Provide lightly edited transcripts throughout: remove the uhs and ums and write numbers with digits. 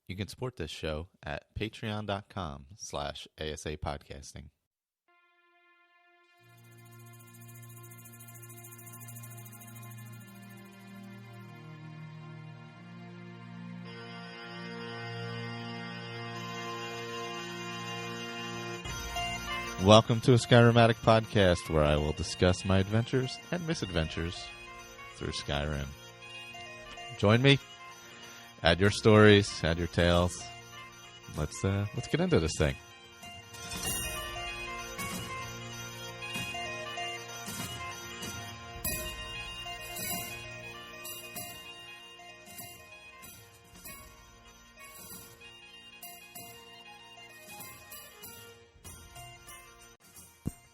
You can support this show at patreon.com/ASAPodcasting. Welcome to a Skyrim Addict podcast, where I will discuss my adventures and misadventures through Skyrim. Join me. Add your stories, add your tales. Let's get into this thing.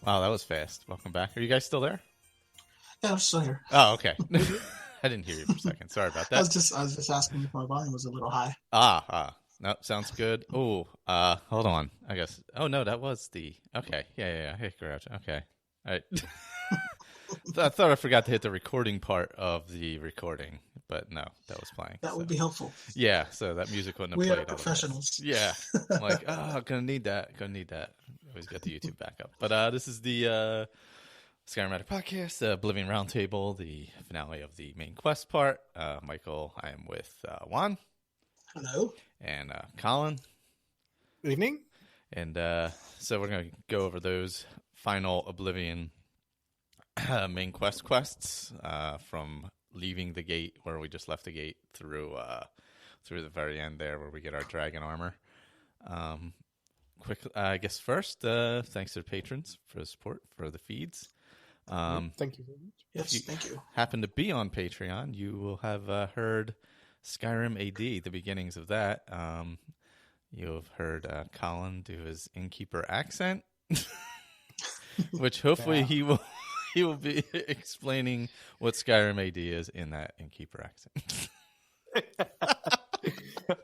Wow, that was fast. Welcome back. Are you guys still there? Yeah, I'm still here. Oh, okay. I didn't hear you for a second. Sorry about that. I was just asking if my volume was a little high. No, sounds good. Oh, hold on. I guess. Oh no, that was the. Okay, yeah. Hey, garage. Okay, all right. I thought I forgot to hit the recording part of the recording, but no, that was playing. That would be helpful. Yeah, so that music wouldn't have played. We are professionals. Yeah, I'm like, gonna need that. Always got the YouTube backup. But this is the Skyrim Addict podcast, Oblivion Roundtable, the finale of the main quest part. Michael, I am with Juan. Hello. And Colin. Good evening. And so we're going to go over those final Oblivion main quests from leaving the gate, where we just left the gate, through the very end there, where we get our dragon armor. I guess first, thanks to the patrons for the support for the feeds. Thank you very much. Yes, thank you. Happen to be on Patreon, you will have heard Skyrim AD, the beginnings of that. You have heard Colin do his innkeeper accent, which hopefully he will be explaining what Skyrim AD is in that innkeeper accent.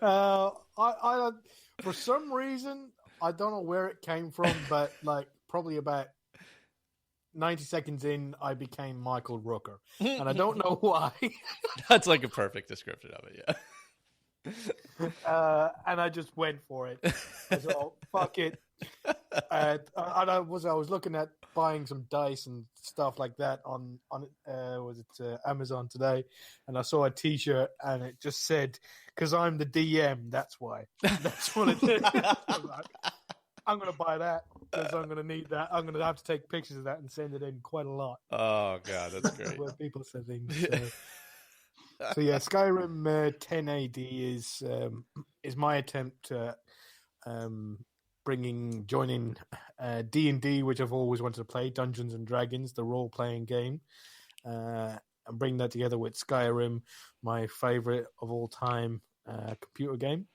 I for some reason, I don't know where it came from, but like probably about 90 seconds in, I became Michael Rooker, and I don't know why. That's like a perfect description of it, yeah. And I just went for it. I said, oh, fuck it. And I was looking at buying some dice and stuff like that on Amazon today, and I saw a T-shirt and it just said, "Because I'm the DM, that's why." That's what it is. I'm going to buy that because I'm going to need that. I'm going to have to take pictures of that and send it in quite a lot. Oh, God, that's great. Where people say things. So yeah, Skyrim 10 AD is my attempt to joining D&D, which I've always wanted to play, Dungeons and Dragons, the role-playing game, and bring that together with Skyrim, my favorite of all time computer game.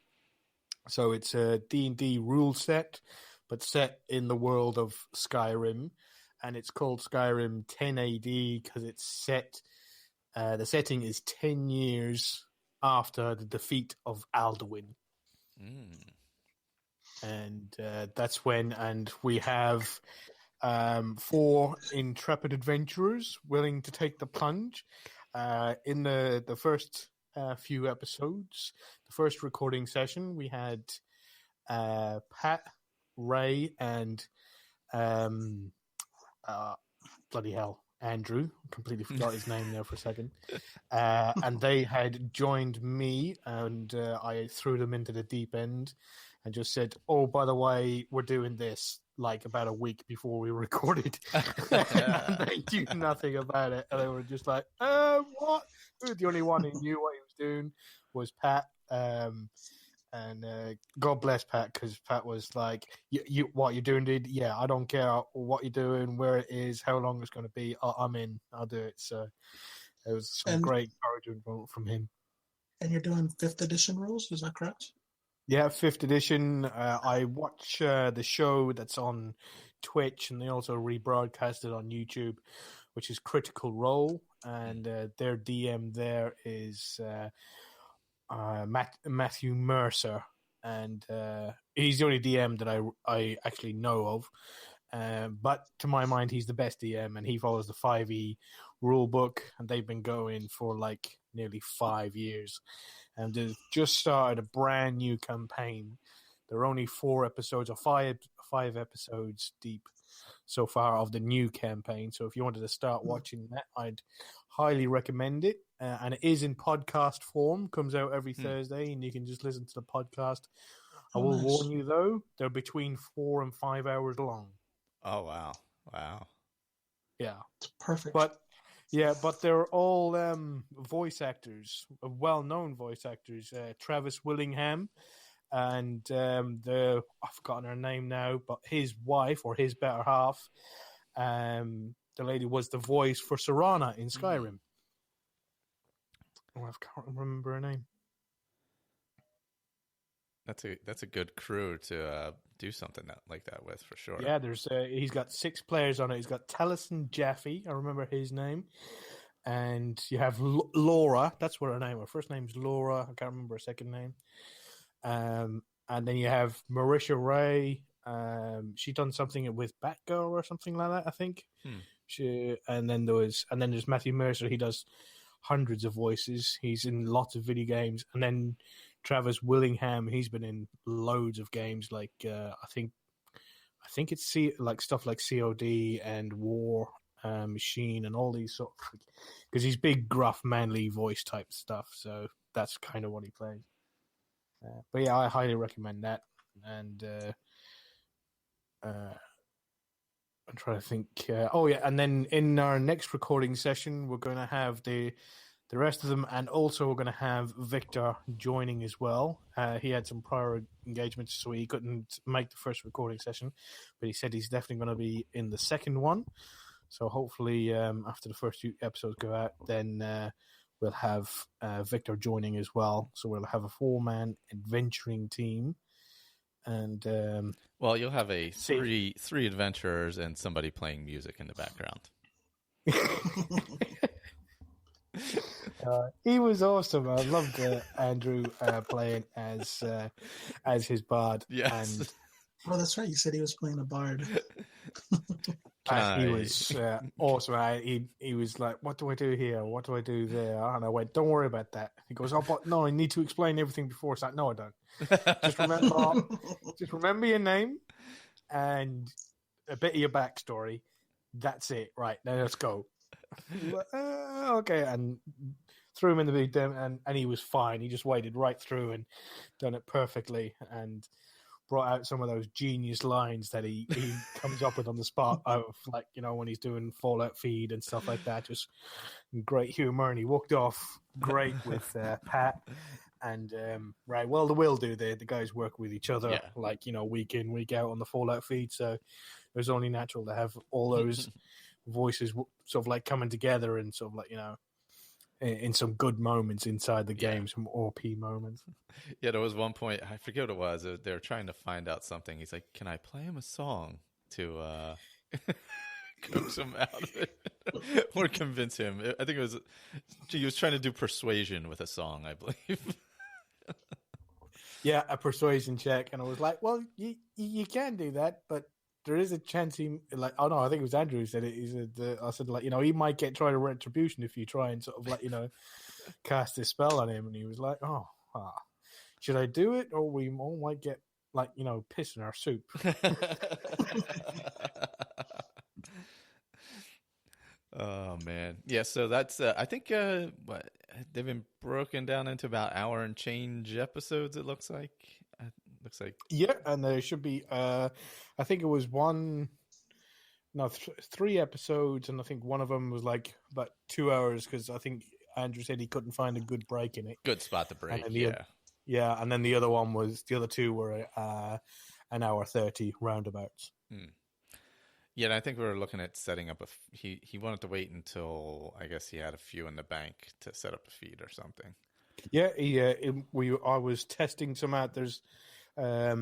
So it's a D&D rule set, but set in the world of Skyrim, and it's called Skyrim 10 AD because it's set. The setting is 10 years after the defeat of Alduin, and that's when. And we have 4 intrepid adventurers willing to take the plunge. In the first few episodes, the first recording session, we had Pat, Ray, and bloody hell, Andrew. Completely forgot his name there for a second. And they had joined me, and I threw them into the deep end and just said, "Oh, by the way, we're doing this," like about a week before we recorded. And they knew nothing about it. And they were just like, what? The only one who knew what he was doing was Pat. And God bless Pat, because Pat was like, "You, what you're doing, dude? Yeah, I don't care what you're doing, where it is, how long it's going to be. I'm in. I'll do it." So it was some great encouragement from him. And you're doing 5th edition rules, is that correct? Yeah, 5th edition. I watch the show that's on Twitch, and they also rebroadcast it on YouTube, which is Critical Role, and their DM there is Matthew Mercer, and he's the only DM that I actually know of. But to my mind, he's the best DM, and he follows the 5e rule book, and they've been going for like nearly 5 years. and they've just started a brand new campaign. There are only 4 episodes or five episodes deep so far of the new campaign. So if you wanted to start watching that, I'd highly recommend it. And it is in podcast form, comes out every Thursday, and you can just listen to the podcast. I will warn you, though, they're between 4 and 5 hours long. Oh, wow. Wow. Yeah. It's perfect. But they're all voice actors, well-known voice actors. Travis Willingham and I've forgotten her name now, but his wife or his better half, the lady was the voice for Serana in Skyrim. Oh, I can't remember her name. That's a good crew to do something like that with, for sure. Yeah, there's he's got 6 players on it. He's got Taliesin Jaffe, I remember his name, and you have Laura. That's what her name. Her first name's Laura. I can't remember her second name. And then you have Marisha Ray. She done something with Batgirl or something like that, I think. And then there's Matthew Mercer. He does hundreds of voices. He's in lots of video games. And then Travis Willingham, he's been in loads of games, like I think it's like stuff like COD and War Machine and all these sort of, because he's big, gruff, manly voice type stuff. So that's kind of what he plays. But yeah, I highly recommend that. And I'm trying to think. And then in our next recording session, we're going to have the rest of them, and also we're going to have Victor joining as well. He had some prior engagements, so he couldn't make the first recording session, but he said he's definitely going to be in the second one. So hopefully after the first 2 episodes go out, then we'll have Victor joining as well. So we'll have a 4-man adventuring team. And well, you'll have a three adventurers and somebody playing music in the background. He was awesome. I loved Andrew playing as his bard. Yes. And Oh, that's right. You said he was playing a bard. he was awesome. He was like, "What do I do here? What do I do there?" And I went, "Don't worry about that." He goes, "Oh, but no, I need to explain everything before." It's like, "No, I don't. Just remember your name and a bit of your backstory. That's it. Right, now let's go." Okay, and threw him in the big den, and he was fine. He just waded right through and done it perfectly, and brought out some of those genius lines that he comes up with on the spot, of, like, you know, when he's doing Fallout Feed and stuff like that. Just great humor, and he walked off great with Pat. And right, well, the will do. The guys work with each other, like, you know, week in, week out on the Fallout Feed. So it was only natural to have all those voices sort of like coming together and sort of like, you know, in some good moments inside the game, some OP moments. Yeah, there was one point, I forget what it was. They were trying to find out something. He's like, "Can I play him a song to coax him out of it or convince him?" I think it was, he was trying to do persuasion with a song, I believe. Yeah, a persuasion check, and I was like, "Well, you can do that, but there is a chance he, like, oh no, I think it was Andrew who said it. He said, I said, like, you know, he might get tried a retribution if you try and sort of, like, you know, cast this spell on him." And he was like, should I do it, or we all might get, like, you know, piss in our soup? Oh man, yeah. So that's I think what they've been broken down into about hour and change episodes. It looks like. Yeah, and there should be. I think it was 3 episodes, and I think one of them was like about 2 hours, because I think Andrew said he couldn't find a good break in it. Good spot to break. Yeah, and then the other 2 were an hour 30 roundabouts. Yeah, and I think we were looking at setting up he wanted to wait until, I guess, he had a few in the bank to set up a feed or something. Yeah, I was testing some out. There's a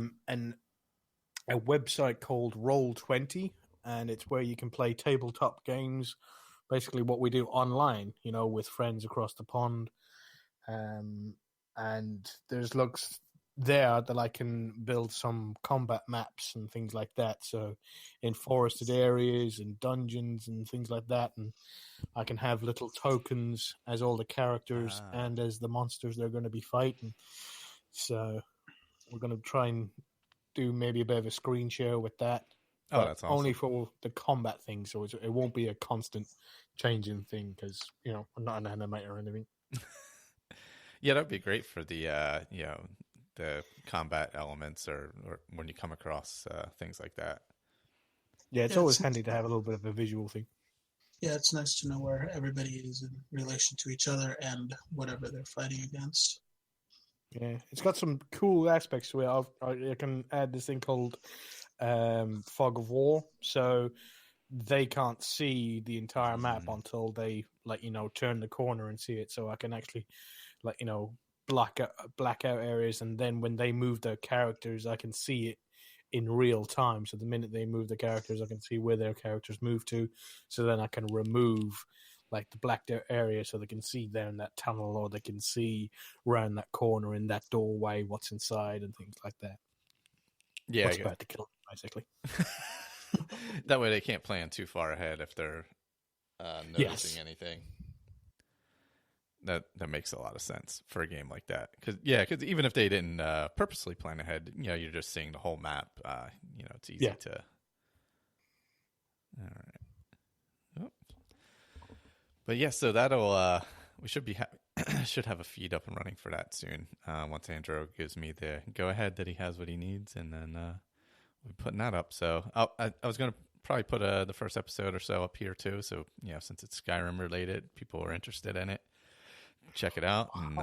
website called Roll20, and it's where you can play tabletop games, basically what we do online, you know, with friends across the pond. And there's there that I can build some combat maps and things like that. So in forested areas and dungeons and things like that, and I can have little tokens as all the characters and as the monsters they're going to be fighting. So we're going to try and do maybe a bit of a screen share with that. Oh, that's awesome. Only for the combat thing, so it won't be a constant changing thing because, I'm not an animator or anything. Yeah, that'd be great for the the combat elements or when you come across things like that. Yeah, it's always handy to have a little bit of a visual thing. Yeah, it's nice to know where everybody is in relation to each other and whatever they're fighting against. Yeah, it's got some cool aspects to it. I can add this thing called Fog of War, so they can't see the entire map until they turn the corner and see it. So I can actually black out areas, and then when they move their characters, I can see it in real time. So the minute they move the characters, I can see where their characters move to. So then I can remove the blacked out area so they can see there in that tunnel, or they can see around that corner in that doorway what's inside and things like that. Yeah, what's about to kill them, basically. That way they can't plan too far ahead if they're noticing anything. That makes a lot of sense for a game like that. Because even if they didn't purposely plan ahead, you're just seeing the whole map. It's easy to. All right. Oh. But yeah, so that'll we should be should have a feed up and running for that soon. Once Andrew gives me the go ahead that he has what he needs, and then we're putting that up. So I was going to probably put the first episode or so up here too. So since it's Skyrim related, people are interested in it. Check it out, and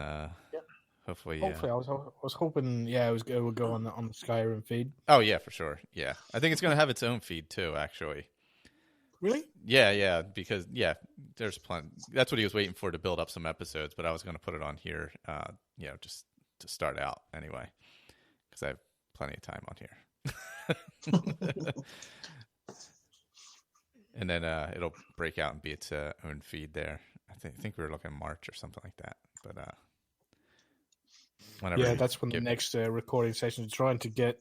hopefully. Hopefully, I was hoping, it would go on the Skyrim feed. Oh yeah, for sure. Yeah, I think it's going to have its own feed too. Actually. Really? Yeah, because there's plenty. That's what he was waiting for, to build up some episodes. But I was going to put it on here, just to start out anyway, because I have plenty of time on here. And then it'll break out and be its own feed there. I think we were looking March or something like that. But whenever. Yeah, that's when the next recording session is trying to get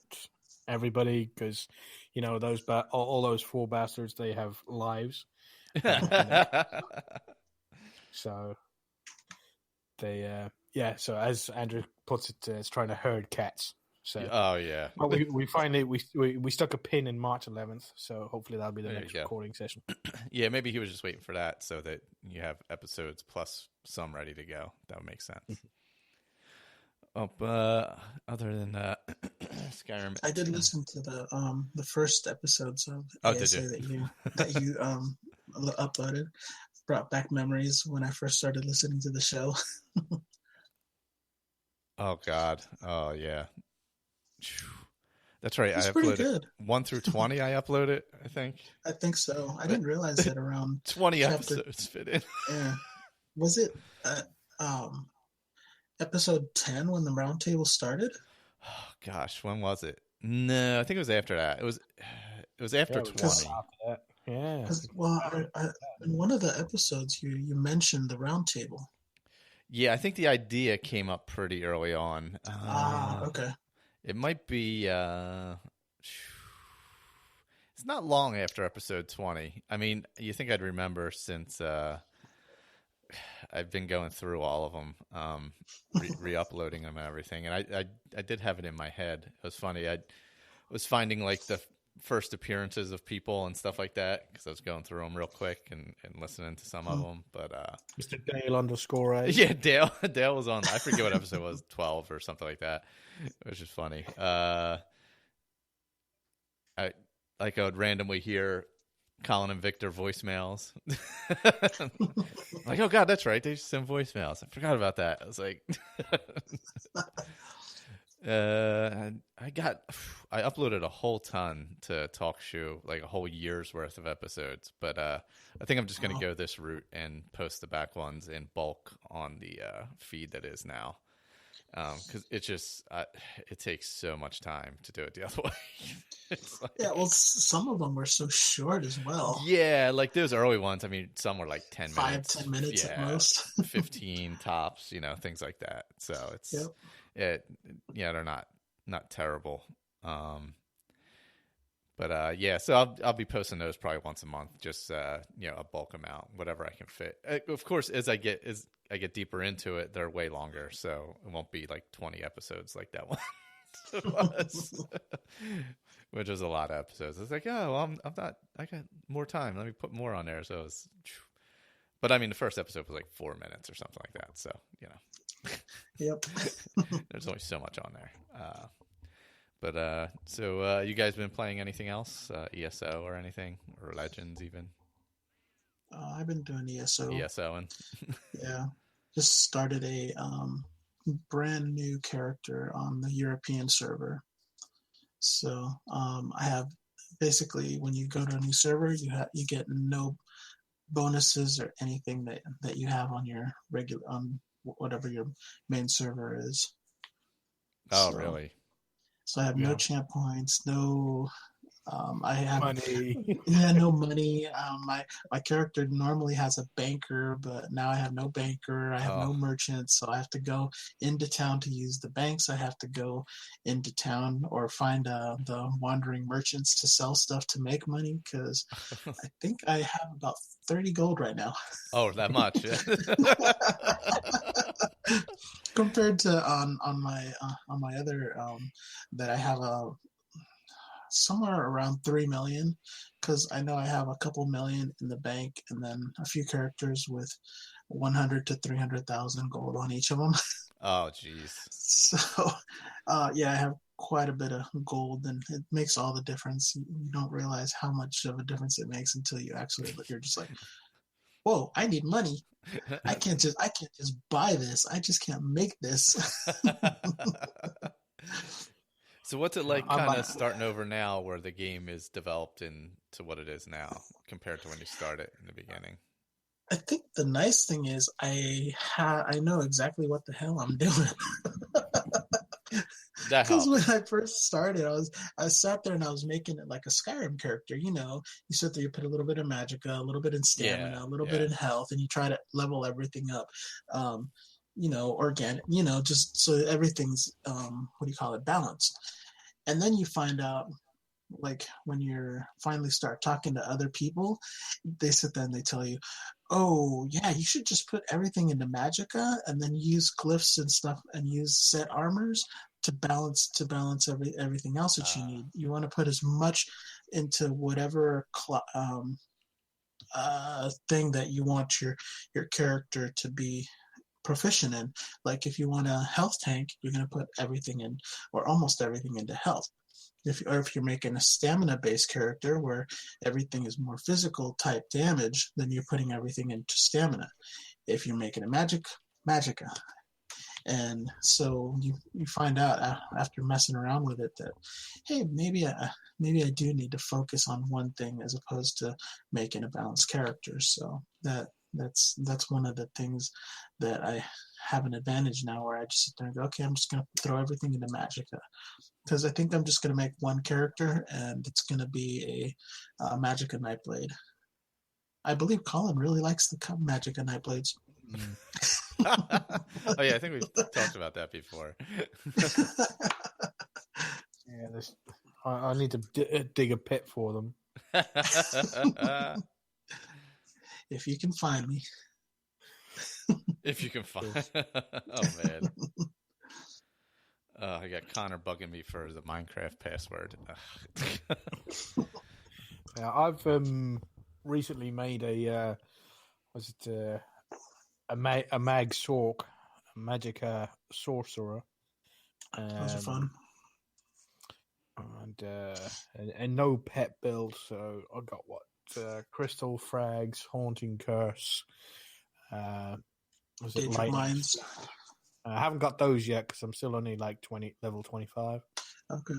everybody, because those all those four bastards, they have lives. So they so as Andrew puts it, it's trying to herd cats. So we finally we stuck a pin in March 11th, so hopefully that'll be the next recording session. Yeah, maybe he was just waiting for that so that you have episodes plus some ready to go. That would make sense. Other than Skyrim, I did listen to the first episodes of ASA that you uploaded. Brought back memories when I first started listening to the show. Oh God! Oh yeah. That's right. It's I pretty uploaded good. 1 through 20. I uploaded. I think so. I didn't realize that around 20 episodes fit in. Yeah. Was it episode 10 when the Roundtable started? Oh gosh, when was it? No, I think it was after that. It was after 20. Yeah. Well, in one of the episodes, you mentioned the Roundtable. Yeah, I think the idea came up pretty early on. Okay. It might be. It's not long after episode 20. I mean, you think I'd remember since I've been going through all of them, re-uploading them and everything, and I did have it in my head. It was funny. I was finding the first appearances of people and stuff like that because I was going through them real quick and listening to some of them. But Mr. Dale_A. Yeah, Dale was on. I forget what episode it was, 12 or something like that. It was just funny. I would randomly hear Colin and Victor voicemails. Like, oh God, that's right. They just send voicemails. I forgot about that. I was like, I uploaded a whole ton to TalkShoe, like a whole year's worth of episodes. But I think I'm just going to go this route and post the back ones in bulk on the feed that is now. Because it just it takes so much time to do it the other way. Some of them were so short as well. Yeah, like those early ones. I mean, some were like 10 minutes, 10 minutes at most, 15 tops. Things like that. So they're not terrible. But yeah, so I'll be posting those probably once a month, just a bulk amount, whatever I can fit. Of course, as I get deeper into it, they're way longer, so it won't be like 20 episodes like that one was, which was a lot of episodes. It's like, oh, well, I'm not. I got more time. Let me put more on there. So it was, but I mean, the first episode was like 4 minutes or something like that. So Yep. There's only so much on there. So you guys been playing anything else? ESO or anything? Or Legends even? I've been doing ESO. ESOing. Yeah. Just started a brand new character on the European server. So I have basically, when you go to a new server, you get no bonuses or anything that you have on your whatever your main server is. Oh, really? So I have no champ points, no. I have money. No money. My character normally has a banker, but now I have no banker. I have no merchants, so I have to go into town to use the banks. I have to go into town or find the wandering merchants to sell stuff to make money, because I think I have about 30 gold right now. Oh, that much? Compared to on my other that I have somewhere around 3 million, because I know I have a couple million in the bank, and then a few characters with 100 to 300,000 gold on each of them. Oh, jeez. So, yeah, I have quite a bit of gold, and it makes all the difference. You don't realize how much of a difference it makes until you actually look. You're just like, whoa, I need money. I can't just buy this. I just can't make this. So what's it like kind of starting over now where the game is developed into what it is now compared to when you started in the beginning? I think the nice thing is I know exactly what the hell I'm doing. Because when I first started, I sat there and I was making it like a Skyrim character. You sit there, you put a little bit of magicka, a little bit in stamina, a little bit in health, and you try to level everything up. Organic, just so everything's balanced. And then you find out, like, when you finally start talking to other people, they sit there and they tell you, oh yeah, you should just put everything into magicka and then use glyphs and stuff and use set armors to balance everything else that you need. You want to put as much into whatever thing that you want your character to be proficient in. Like if you want a health tank, you're going to put everything in, or almost everything, into health. If you're making a stamina based character where everything is more physical type damage, then you're putting everything into stamina. If you're making a magicka. And so you find out after messing around with it that, hey, maybe I do need to focus on one thing as opposed to making a balanced character. So that's one of the things that I have an advantage now, where I just sit there and go, okay, I'm just going to throw everything into magicka, because I think I'm just going to make one character, and it's going to be a magicka Nightblade. I believe Colin really likes the magicka Nightblades. Oh yeah, I think we've talked about that before. Yeah, I need to dig a pit for them. If you can find me. If you can find. Oh man. I got Connor bugging me for the Minecraft password. Yeah, I've recently made a mag sork, a magicka sorcerer. Those are fun. And no pet build, so I got Crystal Frags, Haunting Curse. Was it Daedric Mines? I haven't got those yet because I'm still only like level 25. Okay.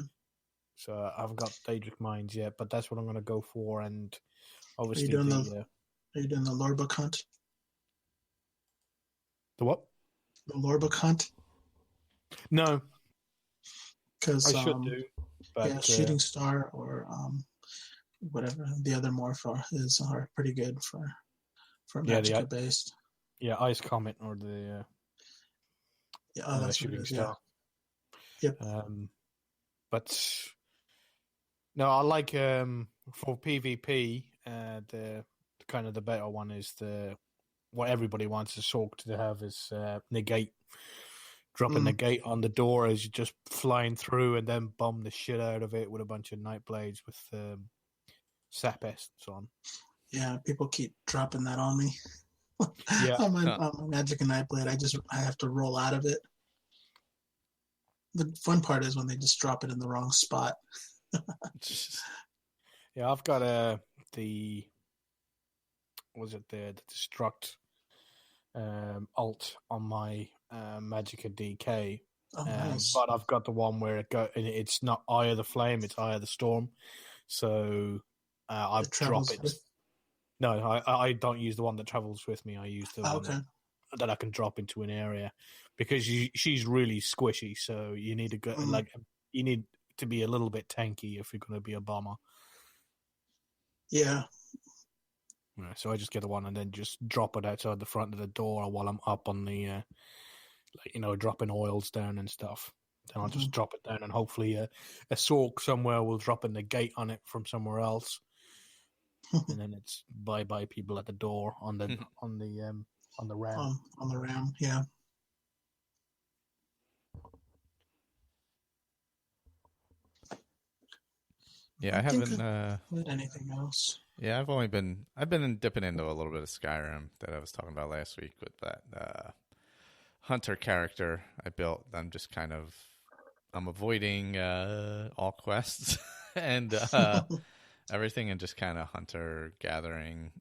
So I haven't got Daedric Mines yet, but that's what I'm going to go for. And obviously, are you doing the lore book hunt? The what? The lore book hunt? No. Because I should do. But, Shooting Star or whatever the other morph are pretty good for magicka based. Yeah, Ice Comet or the that's Shooting Star. Yep. But no, I like for PvP. The kind of the better one is what everybody wants a Sork to have is negate. Drop a negate on the door as you're just flying through, and then bomb the shit out of it with a bunch of night blades with sap essence on. Yeah, people keep dropping that on me. Yeah, on my Magic and Nightblade, I have to roll out of it. The fun part is when they just drop it in the wrong spot. Yeah, I've got the destruct alt on my Magicka DK. Oh, nice. But I've got the one where it's not Eye of the Flame, it's Eye of the Storm. So I drop it. No, I don't use the one that travels with me. I use the one that I can drop into an area because she's really squishy. So you need to go you need to be a little bit tanky if you're going to be a bomber. Yeah. So I just get the one and then just drop it outside the front of the door while I'm up on the, dropping oils down and stuff. Then I'll just drop it down and hopefully a Sork somewhere will drop a negate on it from somewhere else. And then it's bye people at the door on the ram. On the ram, yeah. Yeah, I haven't anything else. Yeah, I've been dipping into a little bit of Skyrim that I was talking about last week with that hunter character I built. I'm avoiding all quests and everything and just kind of hunter gathering,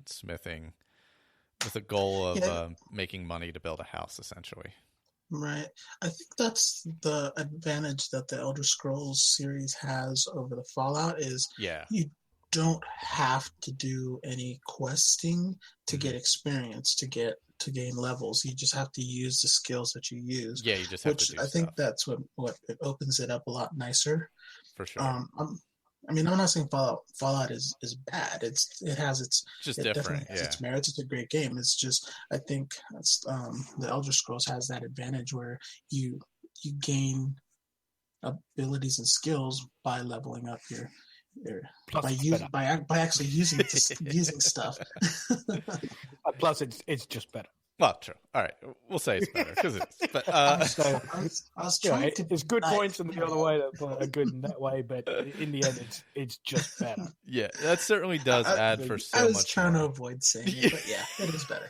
smithing with the goal of making money to build a house, essentially. Right. I think that's the advantage that the Elder Scrolls series has over the Fallout is you don't have to do any questing to get experience, to gain levels. You just have to use the skills that you use. Yeah, you just have to do I think that's what it opens it up a lot nicer. For sure. I'm not saying Fallout is bad. It's different. Has its merits. It's a great game. It's just I think the Elder Scrolls has that advantage where you gain abilities and skills by leveling up your by actually using using stuff. Plus, it's just better. Well, true. All right, we'll say it's better because it's. But I was trying to. There's good points in the other way that are good in that way, but in the end, it's just better. Yeah, that certainly does add for so much. I was trying to avoid saying it, but yeah, it is better.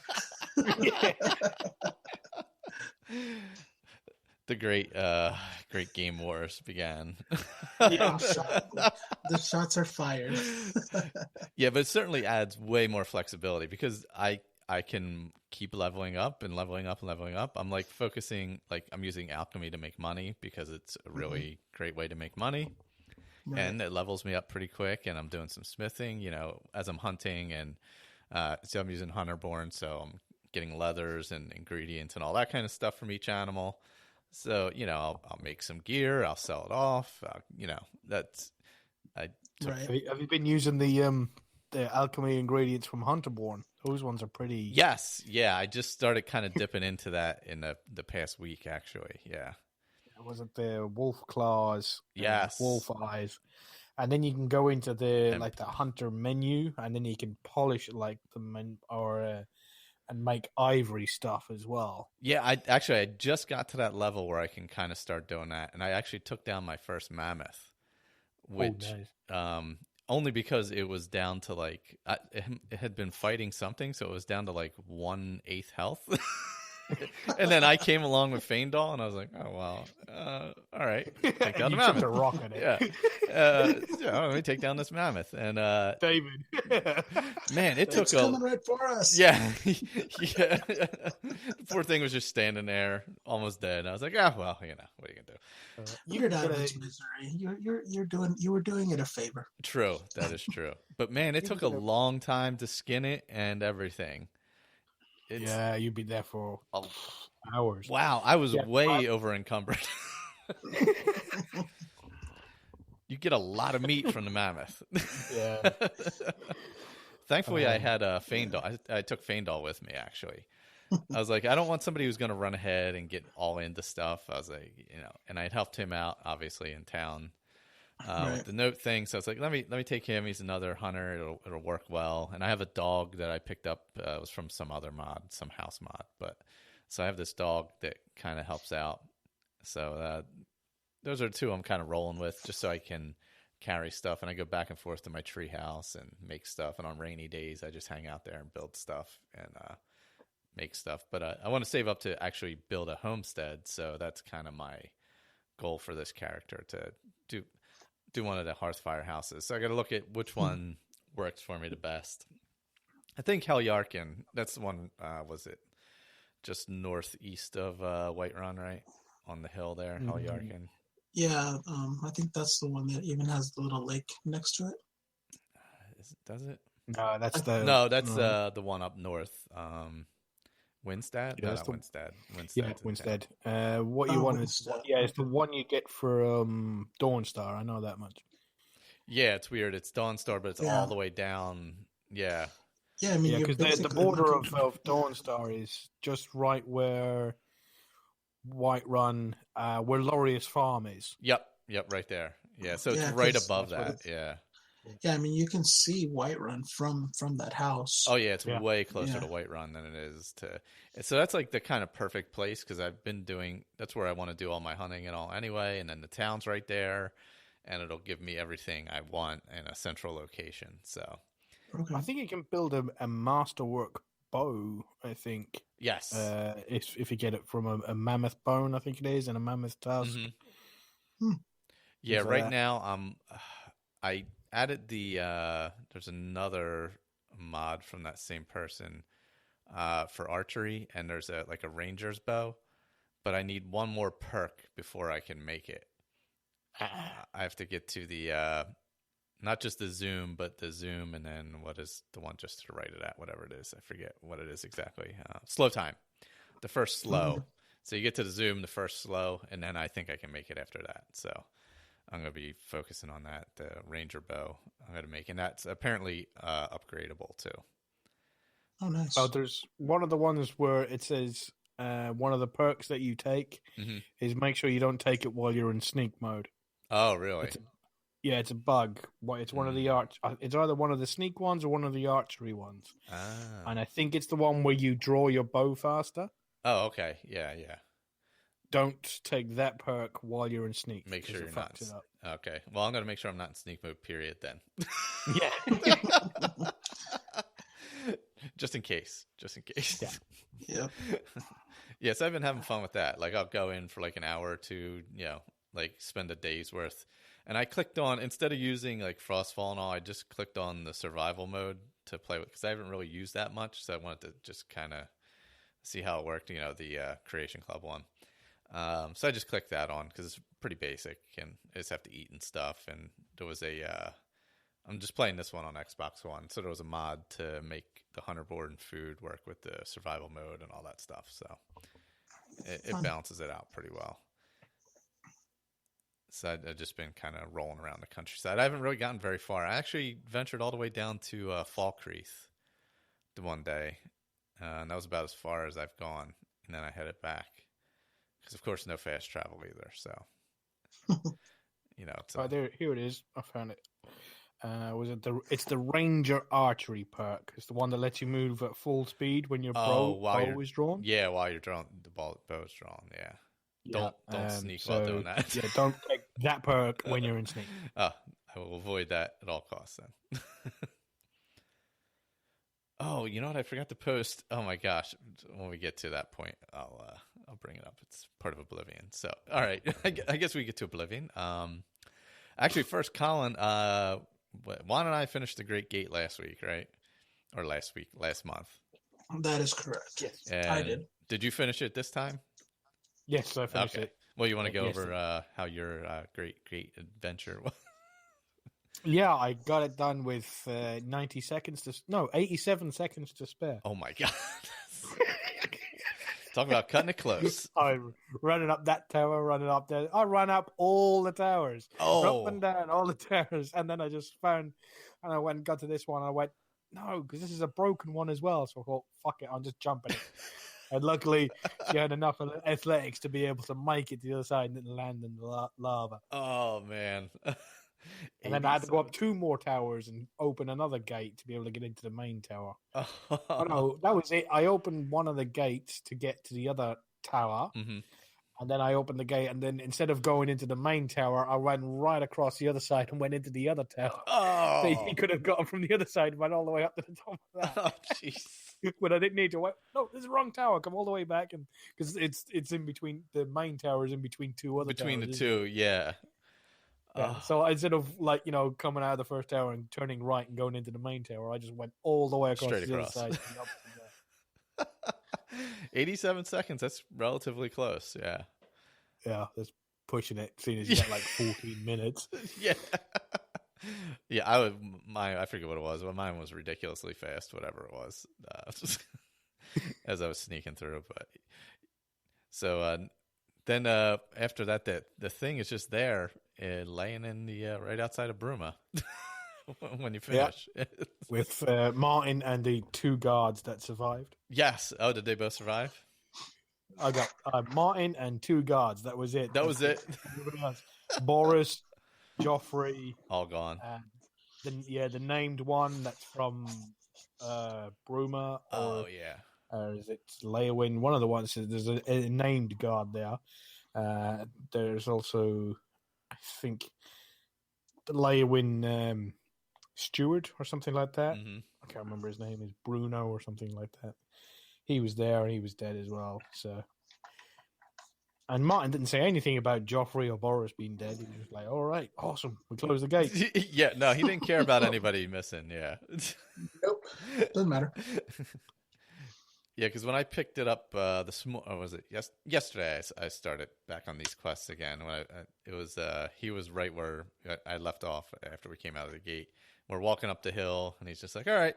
The great game wars began. The shots are fired. Yeah, but it certainly adds way more flexibility because I can keep leveling up and leveling up and leveling up. I'm focusing, I'm using alchemy to make money because it's a really great way to make money. Right. And it levels me up pretty quick. And I'm doing some smithing, as I'm hunting. And so I'm using Hunterborn. So I'm getting leathers and ingredients and all that kind of stuff from each animal. So, I'll make some gear. I'll sell it off. Right. Have you been using the alchemy ingredients from Hunterborn? Those ones are pretty. Yes, yeah. I just started kind of dipping into that in the past week, actually. Yeah. Was it the wolf claws? Yes. Wolf eyes, and then you can go into the hunter menu, and then you can polish and make ivory stuff as well. Yeah, I just got to that level where I can kind of start doing that, and I actually took down my first mammoth, which nice. Only because it was down to it had been fighting something, so it was down to 1/8 health. And then I came along with Feindal, and I was like, oh, well, all right. Take down the mammoth. A rock in it. Let me take down this mammoth. And David. Man, it took coming right for us. Yeah. Yeah. The poor thing was just standing there, almost dead. And I was like, well, what are you going to do? You're out of its misery. You were doing it a favor. True. That is true. But, man, it took a long time to skin it and everything. You'd be there for hours. Wow, I was way over encumbered. You get a lot of meat from the mammoth. Yeah. Thankfully, I had Feindal. I took Feindal with me, actually. I was like, I don't want somebody who's going to run ahead and get all into stuff. I was like, and I'd helped him out, obviously, in town with the note thing. So I was like, let me take him. He's another hunter. It'll work well. And I have a dog that I picked up. It was from some other mod, some house mod. But so I have this dog that kind of helps out. So those are two I'm kind of rolling with, just so I can carry stuff. And I go back and forth to my tree house and make stuff. And on rainy days, I just hang out there and build stuff and make stuff. But I want to save up to actually build a homestead. So that's kind of my goal for this character, to do one of the Hearthfire houses. So I got to look at which one works for me the best. I think Helyarkin, that's the one, was it just northeast of Whiterun, right? On the hill there, Helyarkin. Yeah, I think that's the one that even has the little lake next to it. Does it? No, that's the one up north. Winstead? Yeah, No, not Winstead. Winstead. What you want is it's the one you get for Dawnstar. I know that much. Yeah, it's weird. It's Dawnstar, but it's all the way down. Yeah. Yeah, I mean, because the border of Dawnstar is just right where Whiterun, where Laureus Farm is. Yep, right there. Yeah, so it's right above that. Yeah. Yeah, I mean, you can see Whiterun from that house. Oh, yeah, it's way closer to Whiterun than it is to... So that's like the kind of perfect place, because I've been doing... That's where I want to do all my hunting and all anyway, and then the town's right there, and it'll give me everything I want in a central location, so... Okay. I think you can build a masterwork bow, I think. Yes. If you get it from a mammoth bone, I think it is, and a mammoth tusk. Mm-hmm. Yeah, right now, I added the there's another mod from that same person for archery, and there's a ranger's bow, but I need one more perk before I can make it. I have to get to the not just the zoom, but the zoom, and then what is the one just to write it at, whatever it is, I forget what it is exactly. Slow time, the first slow. So you get to the zoom, the first slow, and then I think I can make it after that. So I'm going to be focusing on that, the Ranger bow I'm going to make. And that's apparently upgradable, too. Oh, nice. Oh, there's one of the ones where it says one of the perks that you take is make sure you don't take it while you're in sneak mode. Oh, really? It's a bug. It's one of the it's either one of the sneak ones or one of the archery ones. Ah. And I think it's the one where you draw your bow faster. Oh, okay. Yeah. Don't take that perk while you're in sneak. Make sure you're not. Okay. Well, I'm going to make sure I'm not in sneak mode, period, then. Yeah. Just in case. Yeah. Yep. Yes, I've been having fun with that. Like, I'll go in for like an hour or two, spend a day's worth. And I clicked on, instead of using like Frostfall and all, I just clicked on the survival mode to play with, because I haven't really used that much. So I wanted to just kind of see how it worked, the Creation Club one. So I just clicked that on because it's pretty basic, and I just have to eat and stuff. And there was I'm just playing this one on Xbox One. So there was a mod to make the hunter board and food work with the survival mode and all that stuff. So it balances it out pretty well. So I've just been kind of rolling around the countryside. I haven't really gotten very far. I actually ventured all the way down to Falkreath the one day. And that was about as far as I've gone. And then I headed back. Because, of course, no fast travel either. So, it's here it is. I found it. It's the Ranger Archery perk. It's the one that lets you move at full speed when your bow is drawn. Yeah, while you're drawn, the bow is drawn. Yeah. Don't sneak while doing that. Yeah, don't take that perk when you're in sneak. I will avoid that at all costs then. Oh, you know what? I forgot to post. Oh my gosh! When we get to that point, I'll bring it up. It's part of Oblivion. So, all right. I guess we get to Oblivion. Actually, first, Colin, Juan and I finished the Great Gate last week, right? Or last month. That is correct. Yes, and I did. Did you finish it this time? Yes, I finished it. Well, you want to go over how your great adventure was? Yeah, I got it done with 87 seconds to spare. Oh my god! Talk about cutting it close. I'm running up that tower, running up there. I ran up all the towers, up and down all the towers, and then I just found, and I went and got to this one. And I went, no, because this is a broken one as well. So I thought, fuck it, I'm just jumping it. And luckily, she had enough athletics to be able to make it to the other side and then land in the lava. Oh man. And then I had to go up 2 more towers and open another gate to be able to get into the main tower. Oh no, that was it. I opened one of the gates to get to the other tower. Mm-hmm. And then I opened the gate, and then instead of going into the main tower, I ran right across the other side and went into the other tower. Oh, So he could have gotten from the other side and went all the way up to the top of that. Oh, jeez. But I didn't need to wait. No, this is the wrong tower. Come all the way back, and because it's in between. The main tower is in between 2 other Between towers, the 2, yeah. Yeah. So instead of coming out of the first tower and turning right and going into the main tower, I just went all the way across Straight the across. other side. And up from there. 87 seconds. That's relatively close. Yeah. Yeah, that's pushing it. Seeing as you got 14 minutes. Yeah. Yeah, I forget what it was, but mine was ridiculously fast, whatever it was, as I was sneaking through. But so then after that, the thing is just there, laying in the right outside of Bruma when you finish. Yeah. With Martin and the 2 guards that survived. Yes. Oh, did they both survive? I got Martin and 2 guards. That was it. That was it. Boris, Joffrey, all gone. The named one that's from Bruma. Oh yeah. Or is it Leowin? One of the ones. There's a named guard there. There's also, I think, the Leowin steward or something like that. Mm-hmm. I can't remember his name. Is Bruno or something like that. He was there and he was dead as well. So, and Martin didn't say anything about Joffrey or Boris being dead. He was like, "All right, awesome, we close the gate." Yeah, no, he didn't care about anybody missing. Yeah, Nope, doesn't matter. Yeah, because when I picked it up was it yesterday? I started back on these quests again. When it was he was right where I left off after we came out of the gate. We're walking up the hill, and he's just like, "All right,"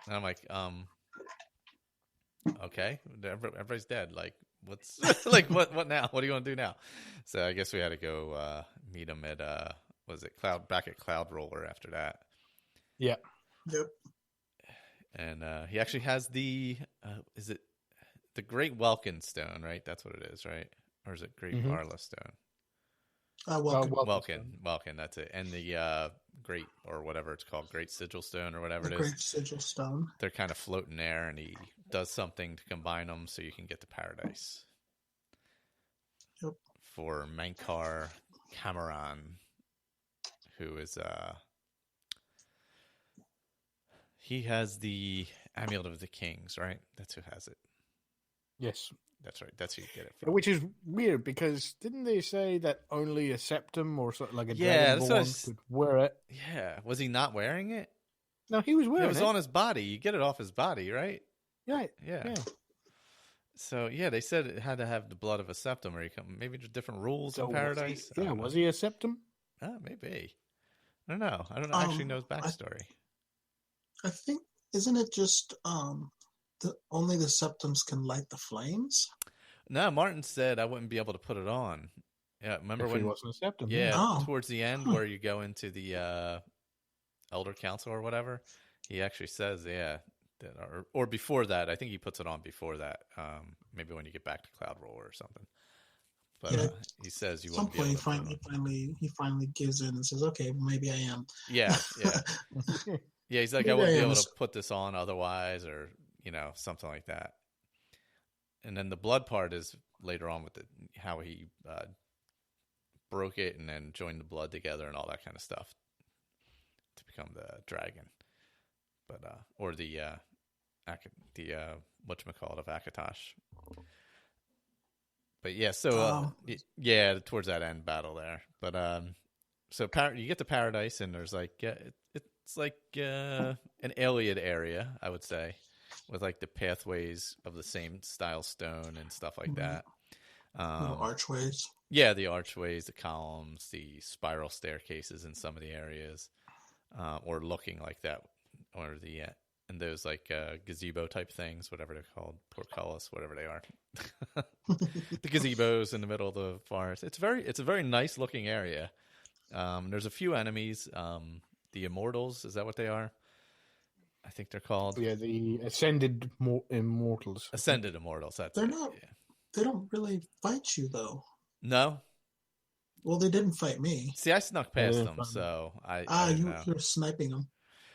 and I'm like, okay, everybody's dead. Like, what's what now? What are you gonna do now? So I guess we had to go meet him at back at Cloud Roller after that. Yeah. Yep. And he actually has the is it the Great Welkin Stone, right? That's what it is, right? Or is it Great Marla Stone? Welkin, that's it. And the Great, or whatever it's called, Great Sigil Stone or whatever it is. Great Sigil Stone. They're kind of floating there, and he does something to combine them so you can get to paradise. Yep. For Mankar Cameron, who is he has the Amulet of the Kings, right? That's who has it. Yes. That's right. That's who you get it from. Which is weird because didn't they say that only a septum or something like a dragonborn could wear it? Yeah. Was he not wearing it? No, he was wearing it. It was on his body. You get it off his body, right? Right. Yeah. So, yeah, they said it had to have the blood of a septum, or maybe just different rules in paradise. Was he a septum? Maybe. I don't know. I don't actually know his backstory. I think, isn't it just only the septums can light the flames? No, Martin said I wouldn't be able to put it on. Yeah, remember when he wasn't a septum? Yeah, towards the end where you go into the Elder Council or whatever, he actually says, that, or before that. I think he puts it on before that. Maybe when you get back to Cloud Roller or something. But he says you won't be able to. At some point, he finally gives in and says, "Okay, maybe I am." Yeah. Yeah, he's like, I wouldn't be able to put this on otherwise, or something like that. And then the blood part is later on with how he broke it and then joined the blood together and all that kind of stuff to become the dragon. But or the whatchamacallit of Akatosh. But yeah, so towards that end battle there. But so you get to paradise, and there's like it's like an Iliad area, I would say, with like the pathways of the same style stone and stuff like that. Archways. Yeah, the archways, the columns, the spiral staircases in some of the areas, or looking like that, or and those like gazebo type things, whatever they're called, portcullis, whatever they are. The gazebos in the middle of the forest. It's a very nice looking area. There's a few enemies. The Immortals, is that what they are? I think they're called. Yeah, the Ascended Immortals. Ascended Immortals. That's They're it. not. Yeah. They don't really fight you though. No. Well, they didn't fight me. See, I snuck past them, so I didn't know. You're sniping them.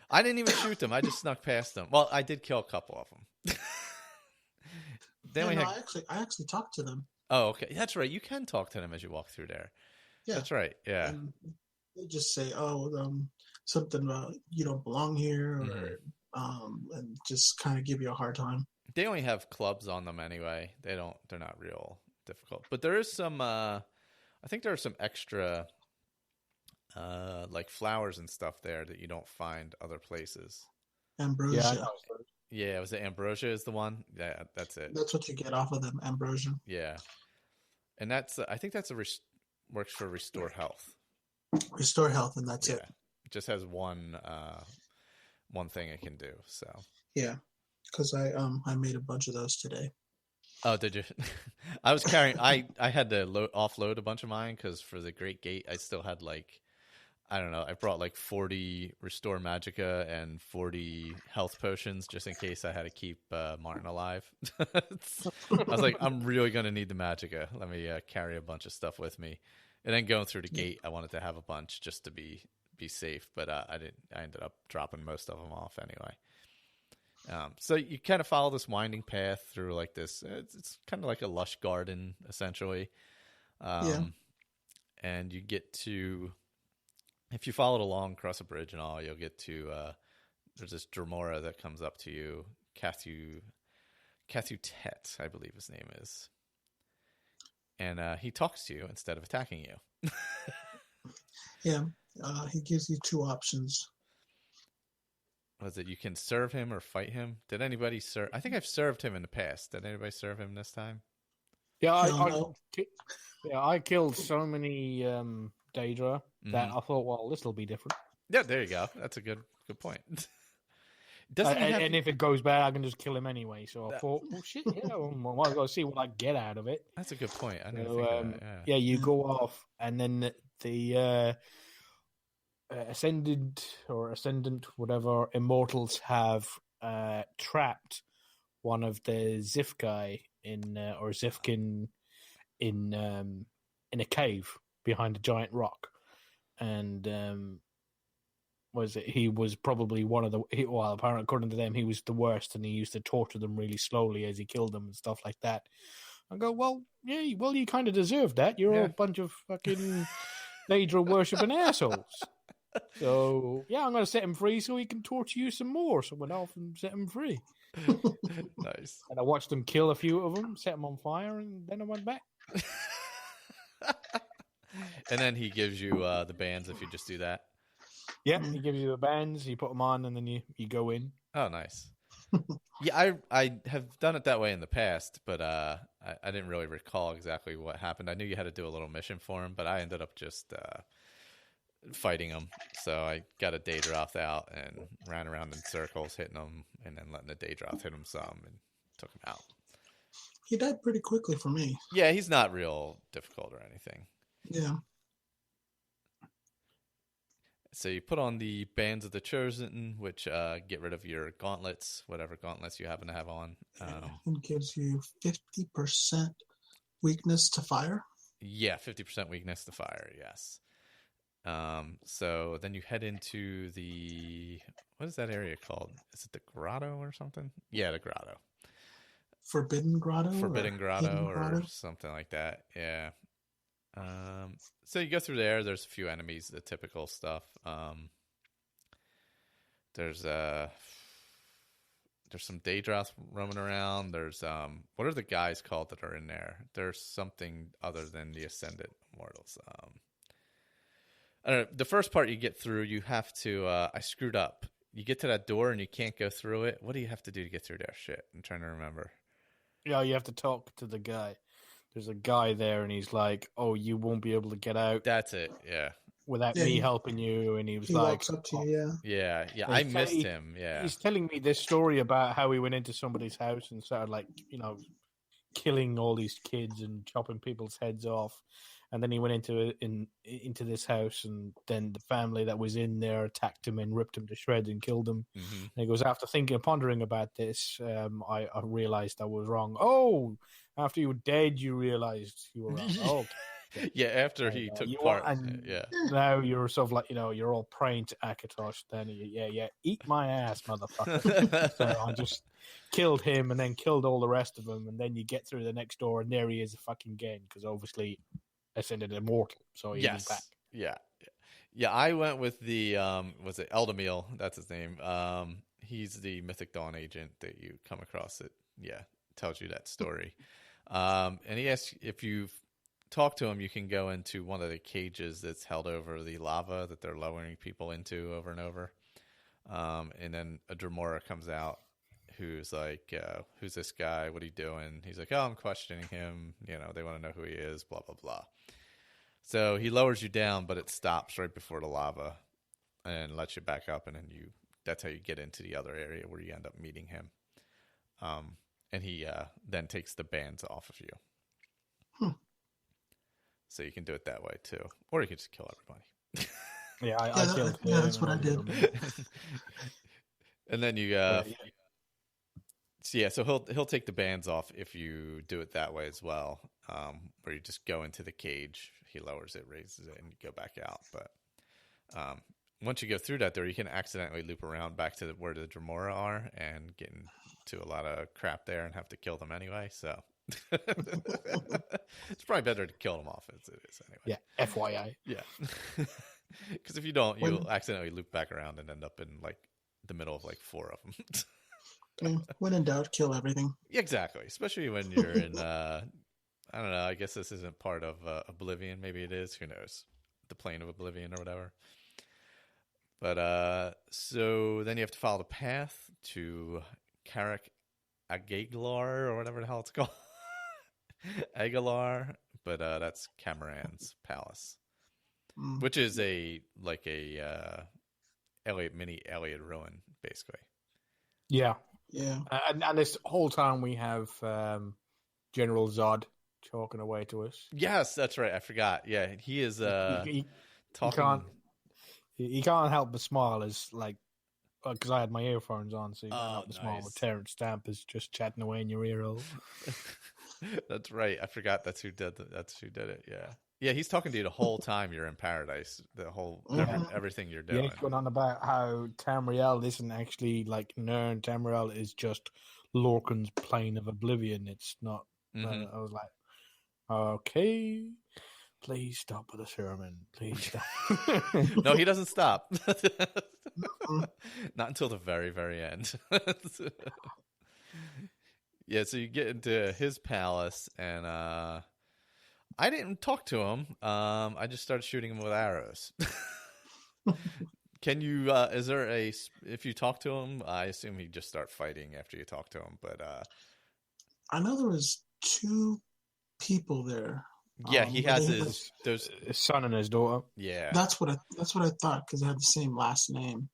I didn't even shoot them. I just snuck past them. Well, I did kill a couple of them. I actually talked to them. Oh, okay. That's right. You can talk to them as you walk through there. Yeah, that's right. Yeah. And they just say, something about you don't belong here, or and just kind of give you a hard time. They only have clubs on them anyway. They're not real difficult. But there is some. I think there are some extra, like flowers and stuff there that you don't find other places. Ambrosia. Yeah, was it ambrosia is the one? Yeah, that's it. That's what you get off of them, ambrosia. Yeah, and that's I think that's works for restore health. Restore health, and that's it. It just has one thing it can do. So yeah, because I made a bunch of those today. Oh, did you? I was carrying. I had to offload a bunch of mine because for the Great Gate, I still had I don't know. I brought 40 Restore Magicka and 40 health potions just in case I had to keep Martin alive. I was like, I'm really going to need the Magicka. Let me carry a bunch of stuff with me. And then going through the gate, I wanted to have a bunch just to be safe, but I didn't. I ended up dropping most of them off anyway. So you kind of follow this winding path through this. It's kind of like a lush garden, essentially. And you get to. If you followed along across a bridge and all, you'll get to, there's this Dremora that comes up to you, Cathu Tet, I believe his name is. And he talks to you instead of attacking you. Yeah, he gives you two options. Was it you can serve him or fight him? Did anybody serve? I think I've served him in the past. Did anybody serve him this time? Yeah, I killed so many Daedra that I thought, well, this will be different. Yeah, there you go. That's a good point. And if it goes bad, I can just kill him anyway. So I thought, well, shit, yeah, I might as well see what I get out of it. That's a good point. I didn't think of that. Yeah, you go off, and then the Ascendant, whatever, Immortals have trapped one of the Zifkai or Zifkin in a cave behind a giant rock, and he was probably one of the apparently according to them he was the worst, and he used to torture them really slowly as he killed them and stuff like that. I go, well, yeah, well, you kind of deserve that. You're all a bunch of fucking Daedra worshipping assholes. So yeah, I'm going to set him free so he can torture you some more. So I went off and set him free. Nice. And I watched them kill a few of them, set them on fire, and then I went back. And then he gives you the bands if you just do that. Yeah, he gives you the bands, you put them on, and then you go in. Oh, nice. Yeah, I have done it that way in the past, but I didn't really recall exactly what happened. I knew you had to do a little mission for him, but I ended up just fighting him. So I got a Daedroth out and ran around in circles, hitting him, and then letting the Daedroth hit him some and took him out. He died pretty quickly for me. Yeah, he's not real difficult or anything. Yeah. So you put on the Bands of the Chosen, which get rid of your gauntlets, whatever gauntlets you happen to have on. It gives you 50% weakness to fire. Yeah, 50% weakness to fire, yes. So then you head into what is that area called? Is it the Grotto or something? Yeah, the Grotto. Forbidden Grotto? Forbidden Grotto or something like that, yeah. So you go through there. There's a few enemies, the typical stuff. There's some Daedroth roaming around. There's what are the guys called that are in there? There's something other than the Ascended Immortals. I don't know, the first part you get through, you have to. I screwed up. You get to that door and you can't go through it. What do you have to do to get through there? Shit, I'm trying to remember. Yeah, you have to talk to the guy. There's a guy there, and he's like, "Oh, you won't be able to get out." That's it. Yeah. Without me helping you, and he walks up to you. Yeah. I missed him. Yeah. He's telling me this story about how he went into somebody's house and started, killing all these kids and chopping people's heads off, And then he went into this house, and then the family that was in there attacked him and ripped him to shreds and killed him. Mm-hmm. And he goes, after thinking and pondering about this, I realized I was wrong. Oh, after you were dead, you realized you were wrong. Oh, okay. Yeah, after he took part. Yeah. Now you're sort of like, you're all praying to Akatosh. Then eat my ass, motherfucker. So I just killed him and then killed all the rest of them. And then you get through the next door, and there he is fucking again, because obviously ascended immortal. So he's back. Yeah. I went with the was it Eldamil? That's his name. He's the Mythic Dawn agent that you come across that tells you that story. And he asks if you've talked to him, you can go into one of the cages that's held over the lava that they're lowering people into over and over. And then a Dremora comes out who's like, who's this guy? What are you doing? He's like, oh, I'm questioning him. They want to know who he is, blah, blah, blah. So he lowers you down, but it stops right before the lava and lets you back up. And then that's how you get into the other area where you end up meeting him. And he then takes the bands off of you. So you can do it that way too. Or you can just kill everybody. I killed him. Yeah, that's what I did. And then you so he'll take the bands off if you do it that way as well. Where you just go into the cage, he lowers it, raises it, and you go back out. But once you go through that, you can accidentally loop around back to where the Dremora are and get into a lot of crap there and have to kill them anyway. So it's probably better to kill them off as it is anyway. Yeah, FYI. Yeah. Because if you don't, you'll accidentally loop back around and end up in like the middle of like 4 of them. When in doubt, kill everything. Exactly. Especially when you're in, I don't know, I guess this isn't part of Oblivion. Maybe it is. Who knows? The plane of Oblivion or whatever. But so then you have to follow the path to Karak Agaglar or whatever the hell it's called. Agalar. But that's Cameron's palace. Which is a mini Elliot ruin, basically. Yeah. Yeah. And this whole time we have General Zod talking away to us. Yes, that's right. I forgot. Yeah, he is talking. He can't help but smile as like, because I had my earphones on, so you can't help but smile with Terrence Stamp is just chatting away in your ear hole. That's right. I forgot that's who did it. Yeah. Yeah, he's talking to you the whole time you're in paradise. The whole everything you're doing. Yeah, he's going on about how Tamriel isn't actually like Nern. Tamriel is just Lorcan's plane of Oblivion. It's not. I was like, okay, please stop with the sermon. Please stop. No, he doesn't stop. Not until the very, very end. Yeah, so you get into his palace, and I didn't talk to him. I just started shooting him with arrows. Can you? Is there if you talk to him? I assume he'd just start fighting after you talk to him. But I know there was 2 people there. Yeah, he has his son and his daughter. Yeah, that's what I thought, because they had the same last name.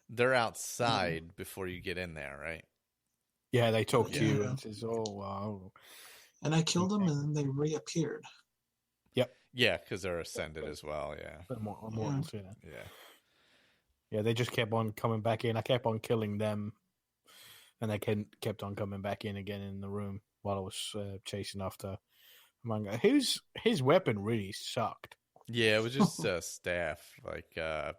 They're outside before you get in there, right? Yeah, they talk to you and says, "Oh wow." And I killed them, and then they reappeared. Yep. Yeah, because they're ascended as well. Yeah. Yeah, they just kept on coming back in. I kept on killing them, and they kept on coming back in again in the room while I was chasing after Manga. His weapon really sucked. Yeah, it was just staff.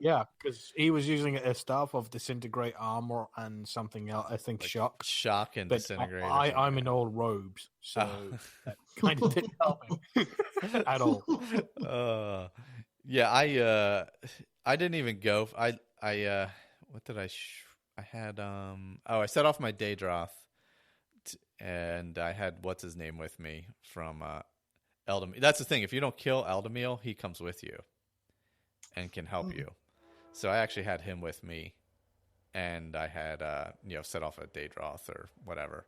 Yeah, because he was using a staff of disintegrate armor and something else. I think shock. Shock and disintegrate. I'm in all robes, so that kind of didn't help him at all. Yeah, I didn't even go. What did I? I had I set off my Daedroth, and I had what's his name with me from Eldamil. That's the thing. If you don't kill Eldamil, he comes with you and can help you. So I actually had him with me, and I had set off a Daedroth or whatever,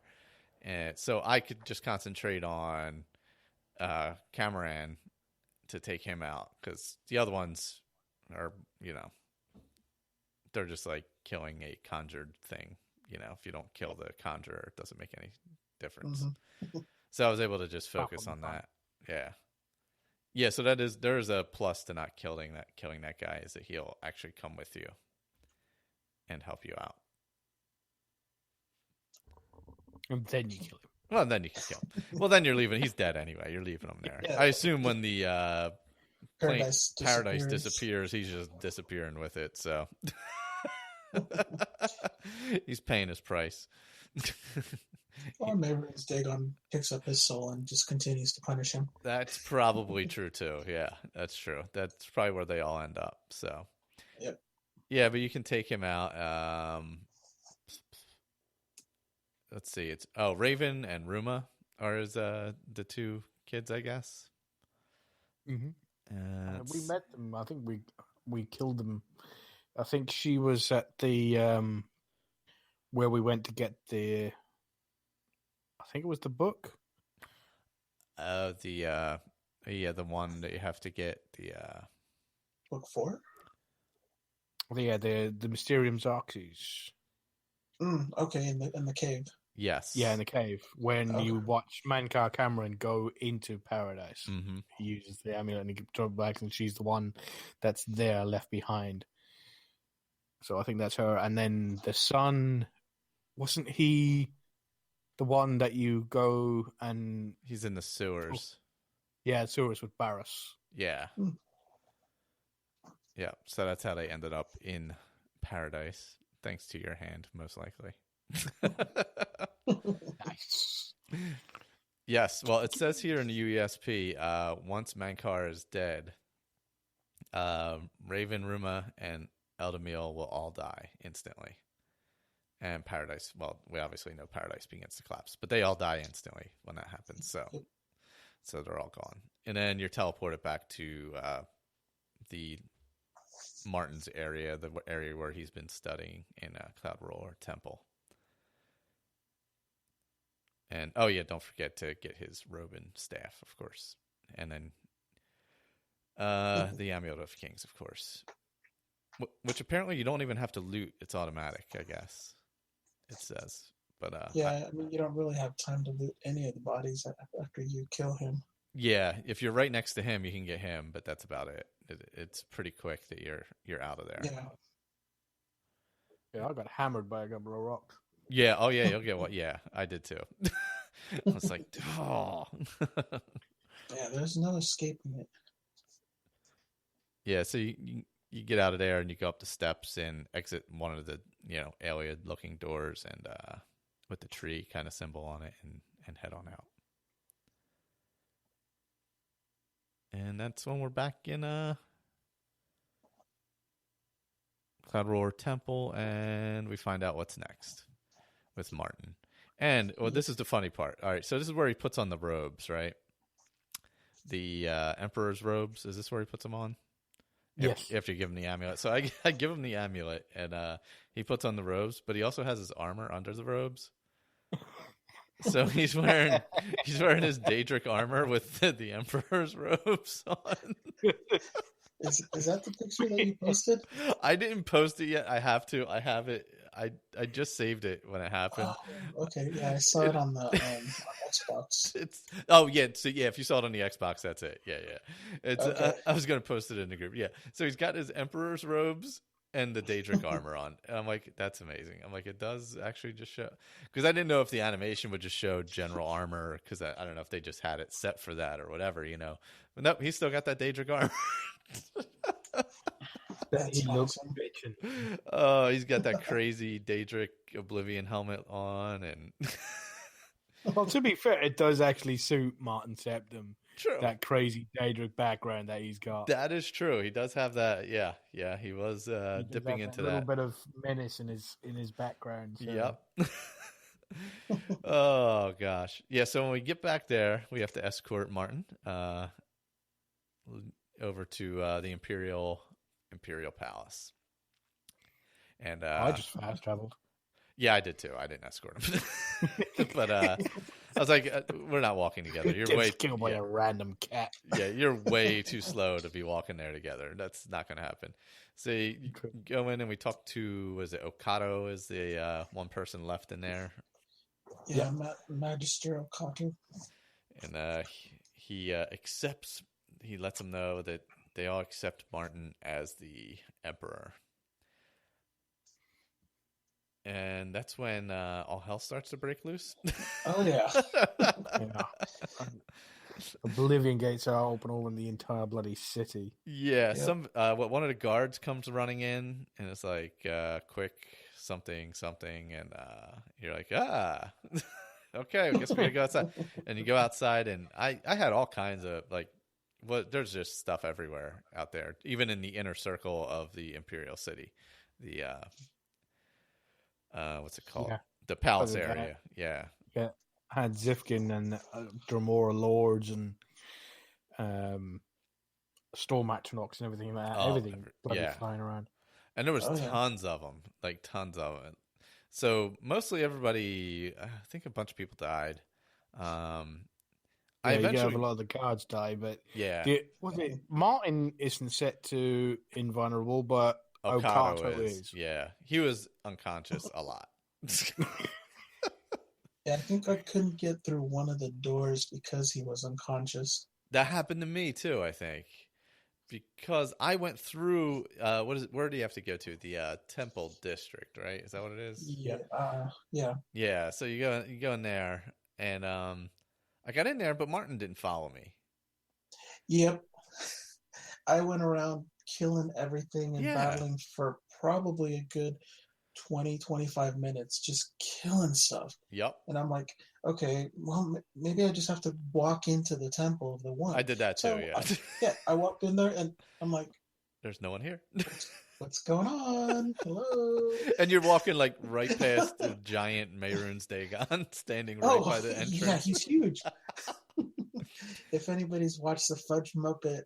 and so I could just concentrate on Cameron to take him out, because the other ones are they're just like killing a conjured thing. If you don't kill the conjurer, it doesn't make any difference. So I was able to just focus on that. Yeah, so there's a plus to not killing that guy is that he'll actually come with you and help you out. And then you kill him. Well, then you can kill him. Well, then you're leaving. He's dead anyway. You're leaving him there. Yeah. I assume when the Paradise disappears, he's just disappearing with it. So he's paying his price. Or maybe his Dagon picks up his soul and just continues to punish him. That's probably true too. Yeah, that's true. That's probably where they all end up. So, Yep. Yeah, but you can take him out. Let's see. It's Raven and Ruma are the two kids, I guess. Mm-hmm. We met them. I think we killed them. I think she was at the where we went to get the. I think it was the book. The one that you have to get the Book 4? Yeah, the Mysterium Xerxes. Okay, in the cave. Yes. Yeah, in the cave. When you watch Mankar Cameron go into paradise, he uses the amulet and he gets back, and she's the one that's there left behind. So I think that's her. And then the son, wasn't he the one that you go and... He's in the sewers. Yeah, sewers with Barris. Yeah. Yeah, so that's how they ended up in paradise, thanks to your hand, most likely. Nice. Yes, well, it says here in the UESP, once Mankar is dead, Raven, Ruma, and Eldamil will all die instantly. And Paradise, well, we obviously know Paradise begins to collapse, but they all die instantly when that happens, so they're all gone. And then you're teleported back to the Martin's area, the area where he's been studying in Cloudroller Temple. And don't forget to get his robe and staff, of course, and then the Amulet of Kings, of course, which apparently you don't even have to loot; it's automatic, I guess. It says, but I mean, you don't really have time to loot any of the bodies after you kill him. Yeah, if you're right next to him, you can get him, but that's about it. It's pretty quick that you're out of there. Yeah, I got hammered by a couple of rocks. Yeah. Oh, yeah. You'll get what? Yeah, I did too. I was like, oh. Yeah, there's no escaping it. Yeah. So you get out of there and you go up the steps and exit one of the alien-looking doors and with the tree kind of symbol on it and head on out. And that's when we're back in Cloudroller Temple, and we find out what's next with Martin. And this is the funny part. All right, so this is where he puts on the robes, right? The Emperor's robes. Is this where he puts them on? Yes. After you give him the amulet. So I give him the amulet, and he puts on the robes, but he also has his armor under the robes. So he's wearing his Daedric armor with the Emperor's robes on. Is that the picture that you posted? I didn't post it yet. I have to. I have it. I just saved it when it happened. Oh, okay, yeah, I saw it on the Xbox. So if you saw it on the Xbox, that's it. Yeah. It's. Okay. I was gonna post it in the group. Yeah. So he's got his Emperor's robes and the Daedric armor on. And I'm like, that's amazing. I'm like, it does actually just show, because I didn't know if the animation would just show general armor, because I don't know if they just had it set for that or whatever, But no, he's still got that Daedric armor. That's awesome. Oh, he's got that crazy Daedric Oblivion helmet on, and well, to be fair, it does actually suit Martin Septim. True. That crazy Daedric background that he's got. That is true. He does have that. Yeah. He was dipping into that. A little bit of menace in his background. So. Yep. Oh gosh. Yeah. So when we get back there, we have to escort Martin over to the Imperial Palace. And I just fast traveled. Yeah, I did too. I didn't escort him, but I was like, "We're not walking together. You're way killed by a random cat." Yeah, you're way too slow to be walking there together. That's not going to happen. So you go in and we talk to, was it Okato? Is the one person left in there? Yeah, Magister Okato. And he accepts he lets them know that they all accept Martin as the emperor. And that's when all hell starts to break loose. Oh, yeah. Yeah. Oblivion gates are open all in the entire bloody city. Yeah, Yep. one of the guards comes running in, and it's like, quick, something, and you're like, okay, I guess we gotta go outside. And you go outside, and I had all kinds of, like, there's just stuff everywhere out there, even in the inner circle of the Imperial city. The, what's it called? Yeah. The palace Other than area, yeah. Yeah, had Zifkin and Dremora lords and storm atronachs and everything like that. Oh, Everything bloody yeah. flying around. And there was Oh, yeah. tons of them, like tons of it. So mostly everybody, I think a bunch of people died. Yeah, you have a lot of the guards die, but yeah, Martin isn't set to invulnerable, but Okato is. Yeah, he was unconscious a lot. Yeah, I think I couldn't get through one of the doors because he was unconscious. That happened to me too, I think, because I went through. Where do you have to go to? The Temple District, right? Is that what it is? Yeah. Yeah. Yeah. So you go in there, and I got in there, but Martin didn't follow me. Yep. I went around killing everything and battling for probably a good 20, 25 minutes, just killing stuff. Yep. And I'm like, okay, well, maybe I just have to walk into the Temple of the One. I did that too, yeah. I walked in there and I'm like, there's no one here. What's going on? Hello. And you're walking like right past the giant Mehrunes Dagon standing right by the entrance. Yeah, he's huge. If anybody's watched the Fudge Muppet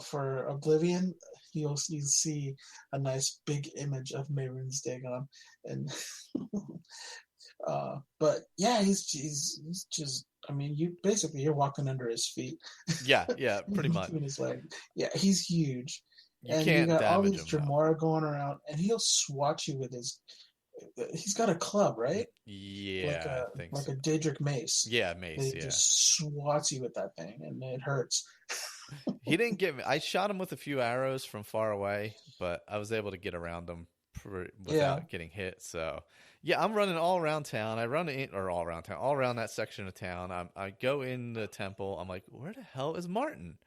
for Oblivion, you'll see a nice big image of Mehrunes Dagon, and but yeah, he's just. I mean, you're walking under his feet. Yeah, pretty much. His leg. Yeah, he's huge. You can't got all damage these him. Dremora going around, and he'll swat you with his. He's got a club, right? Yeah, like a Daedric mace. Yeah, mace. He just swats you with that thing, and it hurts. He didn't get me. I shot him with a few arrows from far away, but I was able to get around him without getting hit. So, yeah, I'm running all around town. All around that section of town. I go in the temple. I'm like, where the hell is Martin?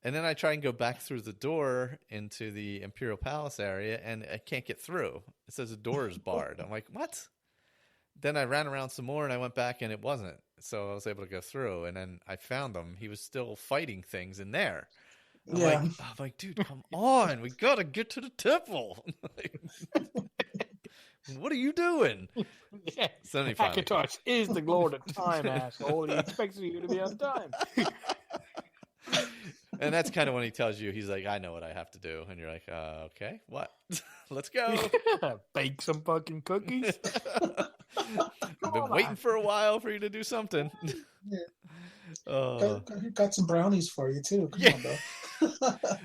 And then I try and go back through the door into the Imperial Palace area, and I can't get through. It says the door is barred. I'm like, what? Then I ran around some more, and I went back, and it wasn't. So I was able to go through, and then I found him. He was still fighting things in there. I'm like, dude, come on. We got to get to the temple. What are you doing? Yeah. Akatosh is the Lord of Time, asshole. He expects you to be on time. And that's kind of when he tells you, he's like, I know what I have to do. And you're like, okay, what? Let's go. Bake some fucking cookies. I've been waiting for a while for you to do something. Yeah. Got some brownies for you, too. Come on, bro.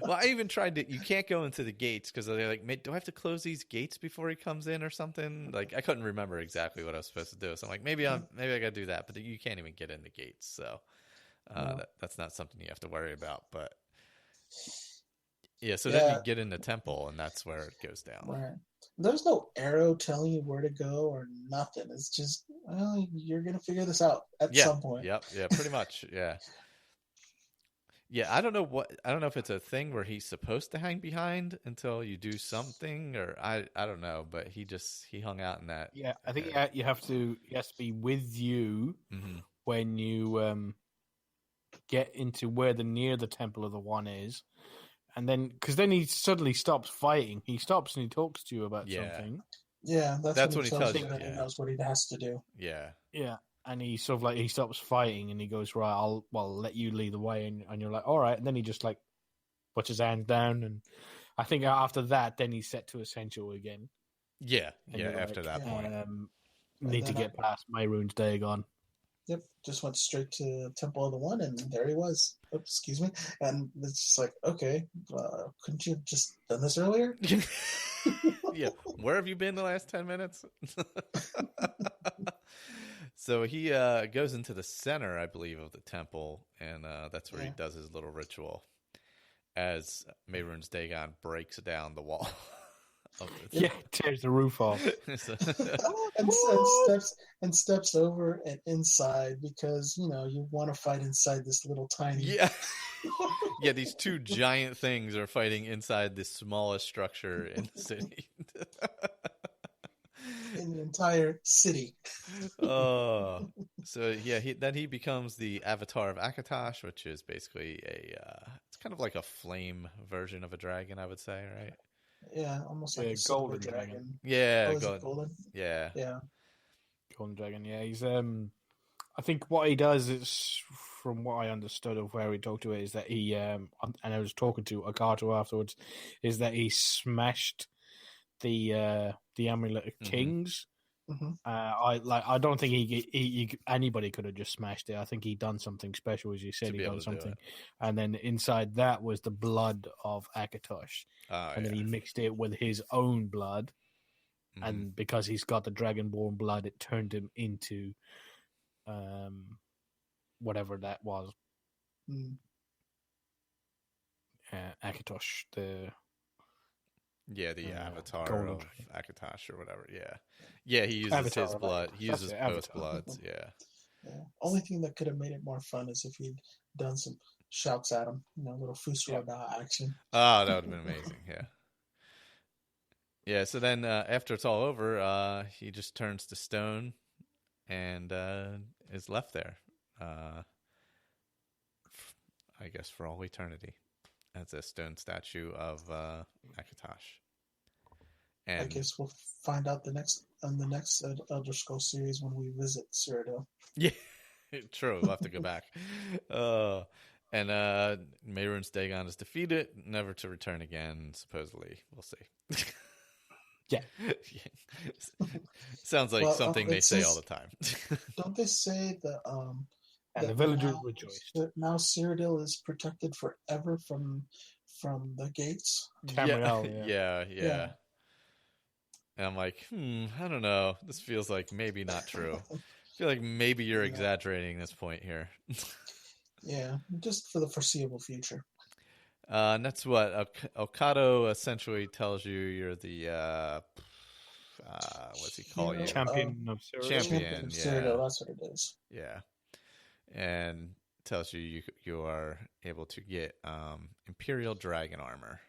Well, I even tried to, you can't go into the gates because they're like, do I have to close these gates before he comes in or something? Like, I couldn't remember exactly what I was supposed to do. So I'm like, maybe I got to do that. But you can't even get in the gates. So. That's not something you have to worry about, but then you get in the temple, and that's where it goes down. Right. There's no arrow telling you where to go or nothing. It's just, well, you're gonna figure this out at some point. Yeah, pretty much. Yeah. I don't know if it's a thing where he's supposed to hang behind until you do something, or I don't know, but he hung out in that. Yeah, I think he has to be with you when you get into where near the Temple of the One is, and then because then he suddenly stops fighting. He stops and he talks to you about something. Yeah, that's what he tells you. Yeah. He knows what he has to do. Yeah, and he sort of like he stops fighting and he goes, right, I'll let you lead the way, and you're like, all right, and then he just like puts his hands down, and I think after that, then he's set to essential again. Yeah, after that point, need to get past Mehrunes Dagon. Yep, just went straight to Temple of the One, and there he was. Oops, excuse me. And it's just like, okay, couldn't you have just done this earlier? Yeah, where have you been the last 10 minutes? So he goes into the center, I believe, of the temple, and that's where he does his little ritual. As Mehrunes Dagon breaks down the wall. Tears the roof off. and steps over and inside because you want to fight inside this little tiny. Yeah, these two giant things are fighting inside the smallest structure in the city. In the entire city. Oh, so yeah, he becomes the avatar of Akatosh, which is basically it's kind of like a flame version of a dragon, I would say, right? Yeah, almost like a golden dragon. Yeah, golden. Yeah, golden dragon. Yeah, he's I think what he does is, from what I understood of where he talked to it, is that he and I was talking to Akato afterwards, is that he smashed the Amulet of Kings. Mm-hmm. I don't think anybody could have just smashed it. I think he done something special, as you said. He done something, and then inside that was the blood of Akatosh, and then he mixed it with his own blood, and because he's got the dragonborn blood, it turned him into, whatever that was. Akatosh, the avatar of Akatosh or whatever. Yeah, he uses his blood. He uses both bloods. Yeah. Only thing that could have made it more fun is if he'd done some shouts at him, little Fusroda action. Oh, that would have been amazing. Yeah. So then after it's all over, he just turns to stone and is left there. I guess for all eternity. As a stone statue of Akatosh. And I guess we'll find out on the next Elder Scrolls series when we visit Cyrodiil. Yeah, true. We'll have to go back. And Mehrunes Dagon is defeated, never to return again, supposedly. We'll see. Yeah. Sounds like something they say all the time. Don't they say that... and the villagers rejoiced. Now Cyrodiil is protected forever from the gates. Tamriel, yeah. And I'm like, I don't know. This feels like maybe not true. I feel like maybe you're exaggerating this point here. Yeah, just for the foreseeable future. And that's what Okato essentially tells you. You're the what's he call you? Champion of Cyrodiil. Champion of Cyrodiil, that's what it is. Yeah. And tells you are able to get Imperial dragon armor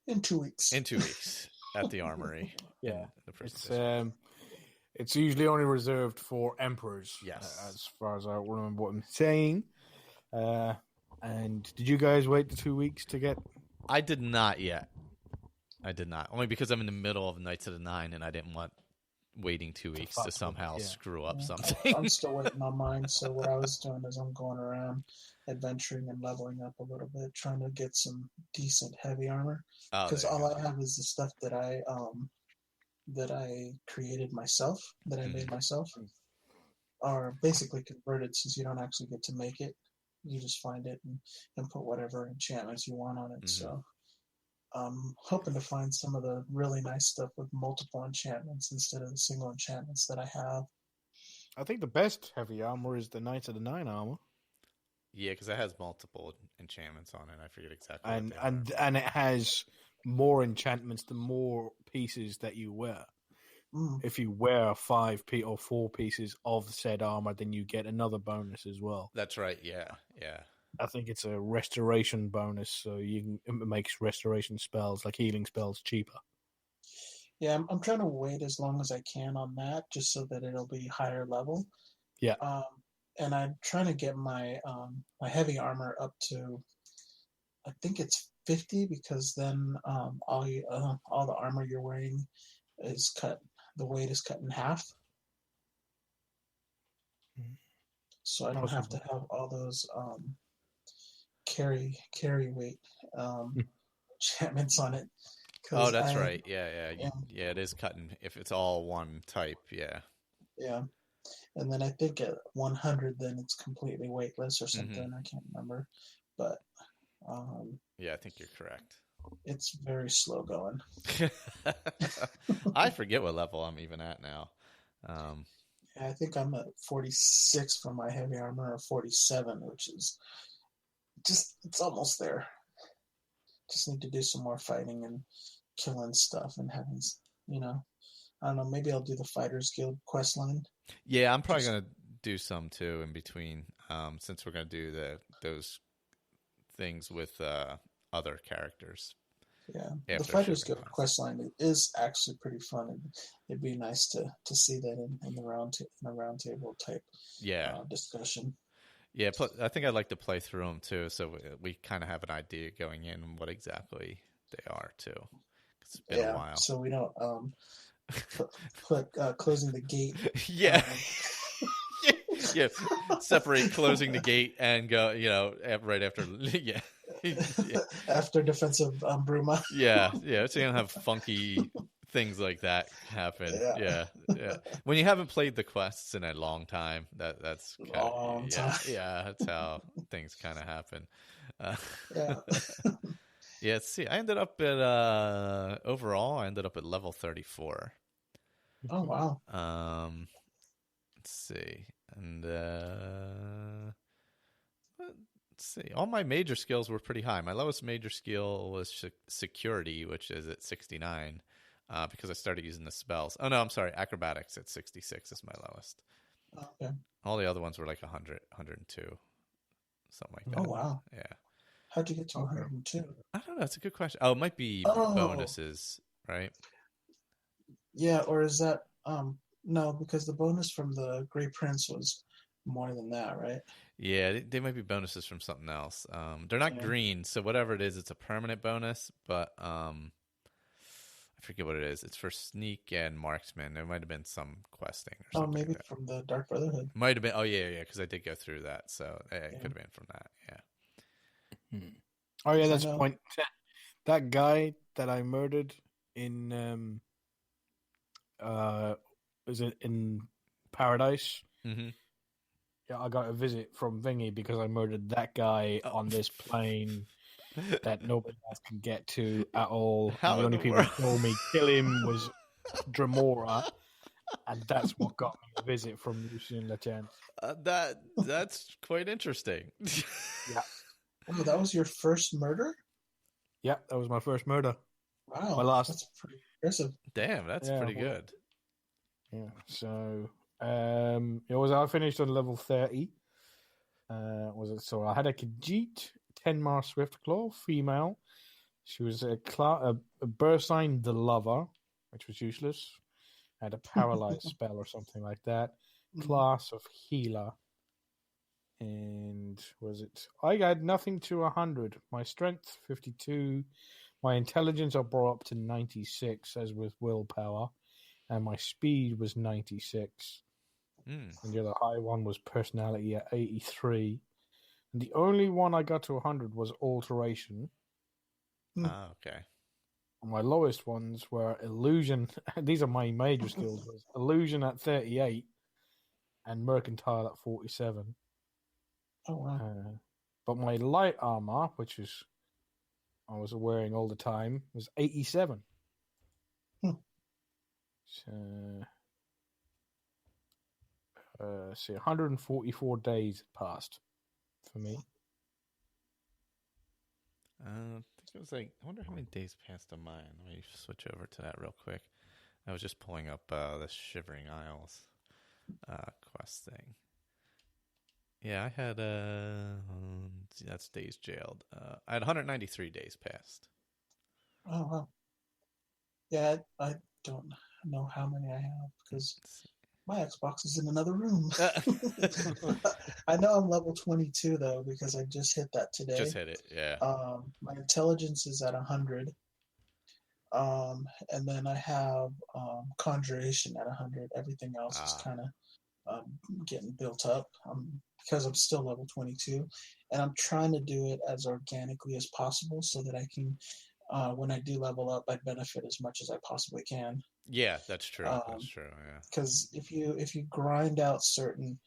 in 2 weeks. At the armory. Yeah, it's usually only reserved for emperors. Yes, as far as I remember what I'm saying. And did you guys wait the 2 weeks to get? I did not yet. Only because I'm in the middle of Knights of the Nine, and I didn't want waiting 2 weeks to somehow screw up something. I'm still waiting on mine. So what I was doing is I'm going around adventuring and leveling up a little bit, trying to get some decent heavy armor. Because all I have is the stuff that I created myself, that I made myself, are basically converted. Since you don't actually get to make it, you just find it and put whatever enchantments you want on it. So I'm hoping to find some of the really nice stuff with multiple enchantments instead of the single enchantments that I have. I think the best heavy armor is the Knights of the Nine armor. Yeah, because it has multiple enchantments on it. I forget exactly. And it has more enchantments the more pieces that you wear. If you wear 5 or 4 pieces of said armor, then you get another bonus as well. That's right. Yeah. I think it's a restoration bonus, so it makes restoration spells, like healing spells, cheaper. Yeah, I'm trying to wait as long as I can on that, just so that it'll be higher level. Yeah. And I'm trying to get my my heavy armor up to, I think it's 50, because then all the armor you're wearing is cut. The weight is cut in half. So I don't have to have all those carry weight enchantments on it. Oh, that's right. Yeah. It is cutting if it's all one type. Yeah. And then I think at 100, then it's completely weightless or something. I can't remember, but yeah, I think you're correct. It's very slow going. I forget what level I'm even at now. Yeah, I think I'm at 46 for my heavy armor, or 47, which is it's almost there. Just need to do some more fighting and killing stuff and having, I don't know, maybe I'll do the Fighters Guild quest line. Yeah, I'm probably gonna do some too in between, since we're gonna do those things with other characters. Yeah, the Fighters Guild quest line is actually pretty fun, and it'd be nice to see that in the roundtable type discussion. Yeah, I think I'd like to play through them too, so we kind of have an idea going in what exactly they are too. It's been a while, so we don't put closing the gate. Yeah. Yeah, separate closing the gate and go, right after, yeah. After defensive Bruma. Yeah, so you don't have funky things like that happen. Yeah. When you haven't played the quests in a long time, that's that's how things kind of happen. Yeah, let's see. I ended up at overall, I ended up at level 34. Oh wow. Let's see. And let's see. All my major skills were pretty high. My lowest major skill was security, which is at 69, because I started using the spells. Oh no, I'm sorry. Acrobatics at 66 is my lowest. Okay. All the other ones were like 100, 102, something like that. Oh wow. Yeah. How'd you get to 102? I don't know. That's a good question. Oh, it might be bonuses, right? Yeah, or is that no, because the bonus from the Grey Prince was more than that, right? Yeah, they might be bonuses from something else. They're not green, so whatever it is, it's a permanent bonus, but I forget what it is. It's for sneak and marksman. There might have been some questing or something. Oh, maybe like from the Dark Brotherhood. Might have been. Oh, yeah, because I did go through that, so it could have been from that, yeah. Oh, yeah, that's the point. That guy that I murdered in... is it in Paradise? Mm-hmm. Yeah, I got a visit from Vingy because I murdered that guy on this plane that nobody else can get to at all. The only people who told me kill him was Dremora, and that's what got me a visit from Lucien Lachance. That's quite interesting. Yeah. Oh, that was your first murder? Yeah, that was my first murder. Wow, that's pretty impressive. Damn, that's pretty good. Yeah, so I finished on level 30. So I had a Khajiit, 10 Swiftclaw, female. She was a Bursine the Lover, which was useless. Had a paralyzed spell or something like that. Class of healer. And I had nothing to 100. My strength, 52. My intelligence I brought up to 96, as with willpower. And my speed was 96. And the other high one was personality at 83. And the only one I got to 100 was alteration. Okay. My lowest ones were illusion. These are my major skills. Illusion at 38 and mercantile at 47. Oh, wow. But my light armor, which I was wearing all the time, was 87. So, 144 days passed for me. I think it was I wonder how many days passed on mine. Let me switch over to that real quick. I was just pulling up the Shivering Isles quest thing. Yeah, I had that's days jailed. I had 193 days passed. Oh wow. Yeah, I don't know how many I have because my Xbox is in another room. I know I'm level 22 though because I just hit that today. Just hit it, yeah. My intelligence is at 100. And then I have conjuration at 100. Everything else is kind of getting built up because I'm still level 22, and I'm trying to do it as organically as possible so that I can, when I do level up, I benefit as much as I possibly can. Yeah, that's true. That's true. Yeah. Because if you grind out certain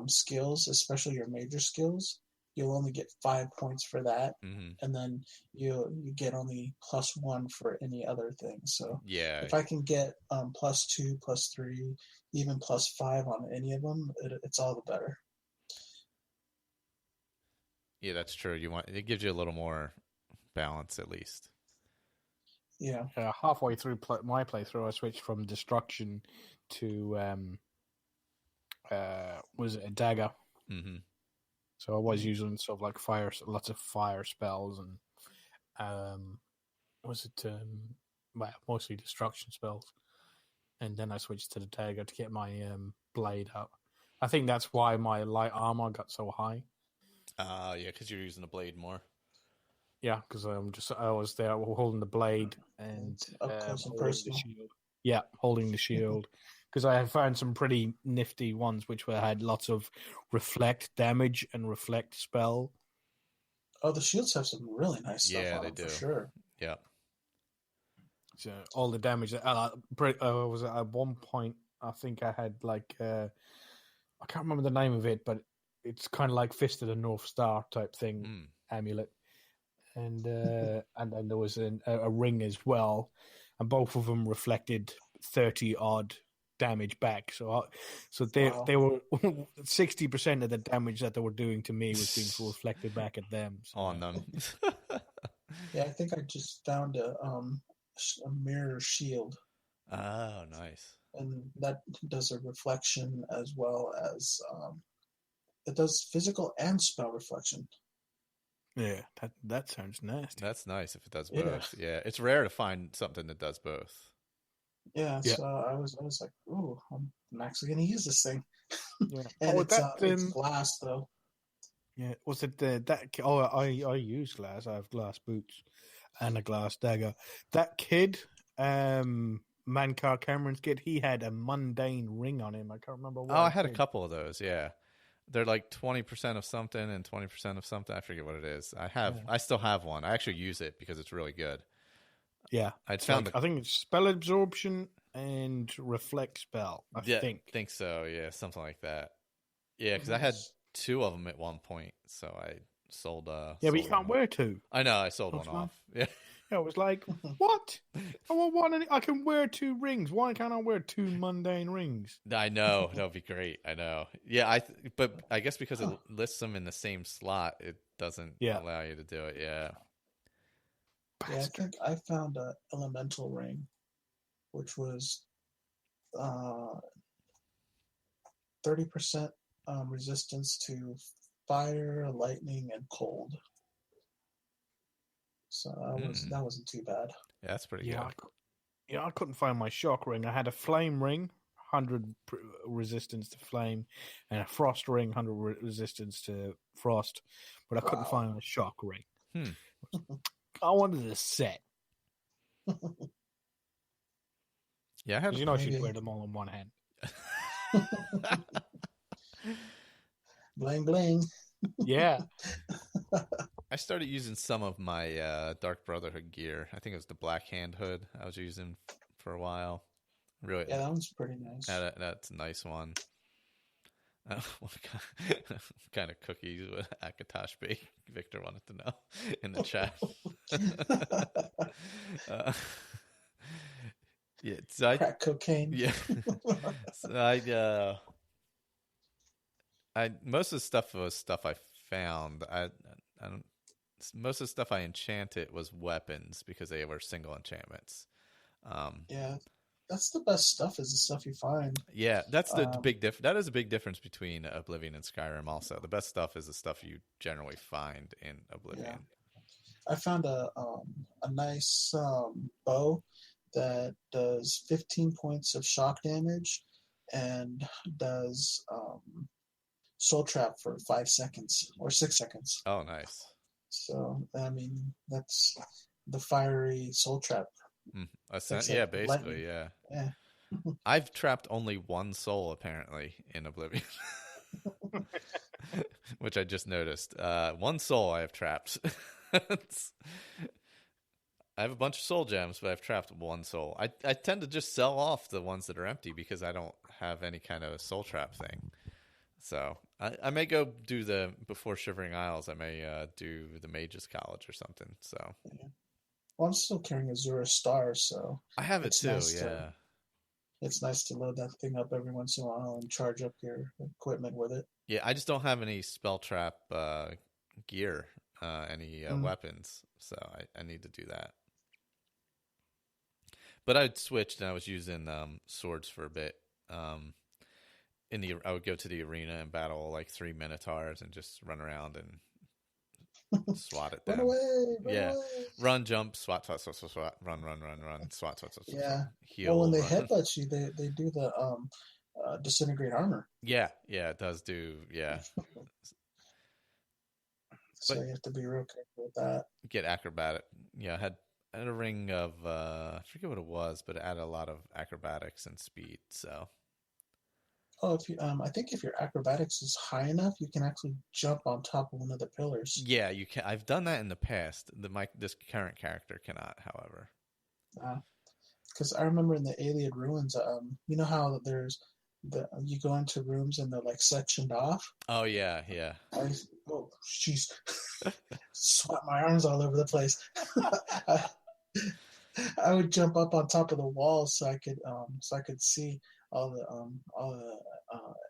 skills, especially your major skills, you'll only get 5 points for that, Mm-hmm. and then you get only +1 for any other thing. So Yeah. if I can get +2, +3, even +5 on any of them, it's all the better. Yeah, that's true. It gives you a little more balance at least. Yeah. Halfway through my playthrough, I switched from destruction to was it a dagger? Mm-hmm. So I was using sort of like lots of fire spells, and mostly destruction spells. And then I switched to the dagger to get my blade up. I think that's why my light armor got so high. Yeah, because you're using the blade more. Yeah, because I was there holding the blade and up close and holding personal. the shield. Yeah, holding the shield. Because I had found some pretty nifty ones which had lots of reflect damage and reflect spell. Oh, the shields have some really nice stuff on they them do. for sure. Yeah. So all the damage was at one point. I think I had I can't remember the name of it, but it's kind of like Fist of the North Star type thing amulet, and then there was a ring as well, and both of them reflected 30 odd damage back. So they were 60% of the damage that they were doing to me was being reflected back at them. So. On them. Yeah, I think I just found a mirror shield. Oh, nice. And that does a reflection as well as it does physical and spell reflection. Yeah, that sounds nasty. That's nice if it does both. Yeah, it's rare to find something that does both. Yeah, so I was like, ooh, I'm actually going to use this thing. Yeah. And it's glass though. Yeah, was it that? Oh, I use glass. I have glass boots and a glass dagger. That kid, Mankar Cameron's kid, he had a mundane ring on him. I can't remember what. Oh, I had a couple of those. Yeah, they're like 20% of something and 20% of something. I forget what it is. I still have one. I actually use it because it's really good. Yeah, I think it's spell absorption and reflect spell. I think so. Yeah, something like that. Yeah, because I had 2 of them at one point, so I sold. Yeah, but you can't wear 2. I know. I sold one off. Yeah. I was like, what? I want one. I can wear 2 rings. Why can't I wear 2 mundane rings? I know. That would be great. I know. Yeah, but I guess because it lists them in the same slot, it doesn't allow you to do it. Yeah. Yeah, I think I found an elemental ring, which was 30% resistance to fire, lightning, and cold. So that wasn't too bad. Yeah, that's pretty good. I couldn't find my shock ring. I had a flame ring, 100 resistance to flame, and a frost ring, 100 resistance to frost, but I couldn't find a shock ring. I wanted a set. Yeah, I had. You know, she'd wear them all in one hand. Bling bling. Yeah. I started using some of my Dark Brotherhood gear. I think it was the Black Hand hood I was using for a while. Really, yeah, that one's pretty nice. That's a nice one. What kind of cookies would Akatosh bake? Victor wanted to know in the chat. Yeah, so crack cocaine. Yeah, so I most of the stuff was stuff I found. Most of the stuff I enchanted was weapons because they were single enchantments. Yeah, that's the best stuff. Is the stuff you find. Yeah, that's the big difference. That is a big difference between Oblivion and Skyrim. Also, the best stuff is the stuff you generally find in Oblivion. Yeah. I found a nice bow that does 15 points of shock damage and does soul trap for 5 seconds or 6 seconds. Oh, nice. So I mean, that's the fiery soul trap. Yeah, basically, yeah. I've trapped only 1 soul apparently in Oblivion, which I just noticed. 1 soul I have trapped. I have a bunch of soul gems, but I've trapped 1 soul. I tend to just sell off the ones that are empty because I don't have any kind of soul trap thing. So I may go do before Shivering Isles. I may do the Mages College or something. So Yeah. Well, I'm still carrying Azura Star, so I have it it's too. nice Yeah. it's nice to load that thing up every once in a while and charge up your equipment with it. Yeah, I just don't have any spell trap gear, any weapons, so I need to do that. But I switched and I was using swords for a bit. I would go to the arena and battle like 3 minotaurs and just run around and swat at them. Run away! Yeah, Away. run, jump, swat, run, swat, Yeah. heal. Well, when they run. headbutt you, they do the disintegrate armor. Yeah, it does do. Yeah, So but you have to be real careful with that. get acrobatic. Yeah, I had a ring of I forget what it was, but it added a lot of acrobatics and speed. So Oh, if you I think if your acrobatics is high enough, you can actually jump on top of one of the pillars. yeah, you can. I've done that in the past. This current character cannot, however. Because I remember in the Alien Ruins, you know how you go into rooms and they're like sectioned off. Oh yeah. Oh jeez, swat my arms all over the place. I would jump up on top of the walls so I could see all the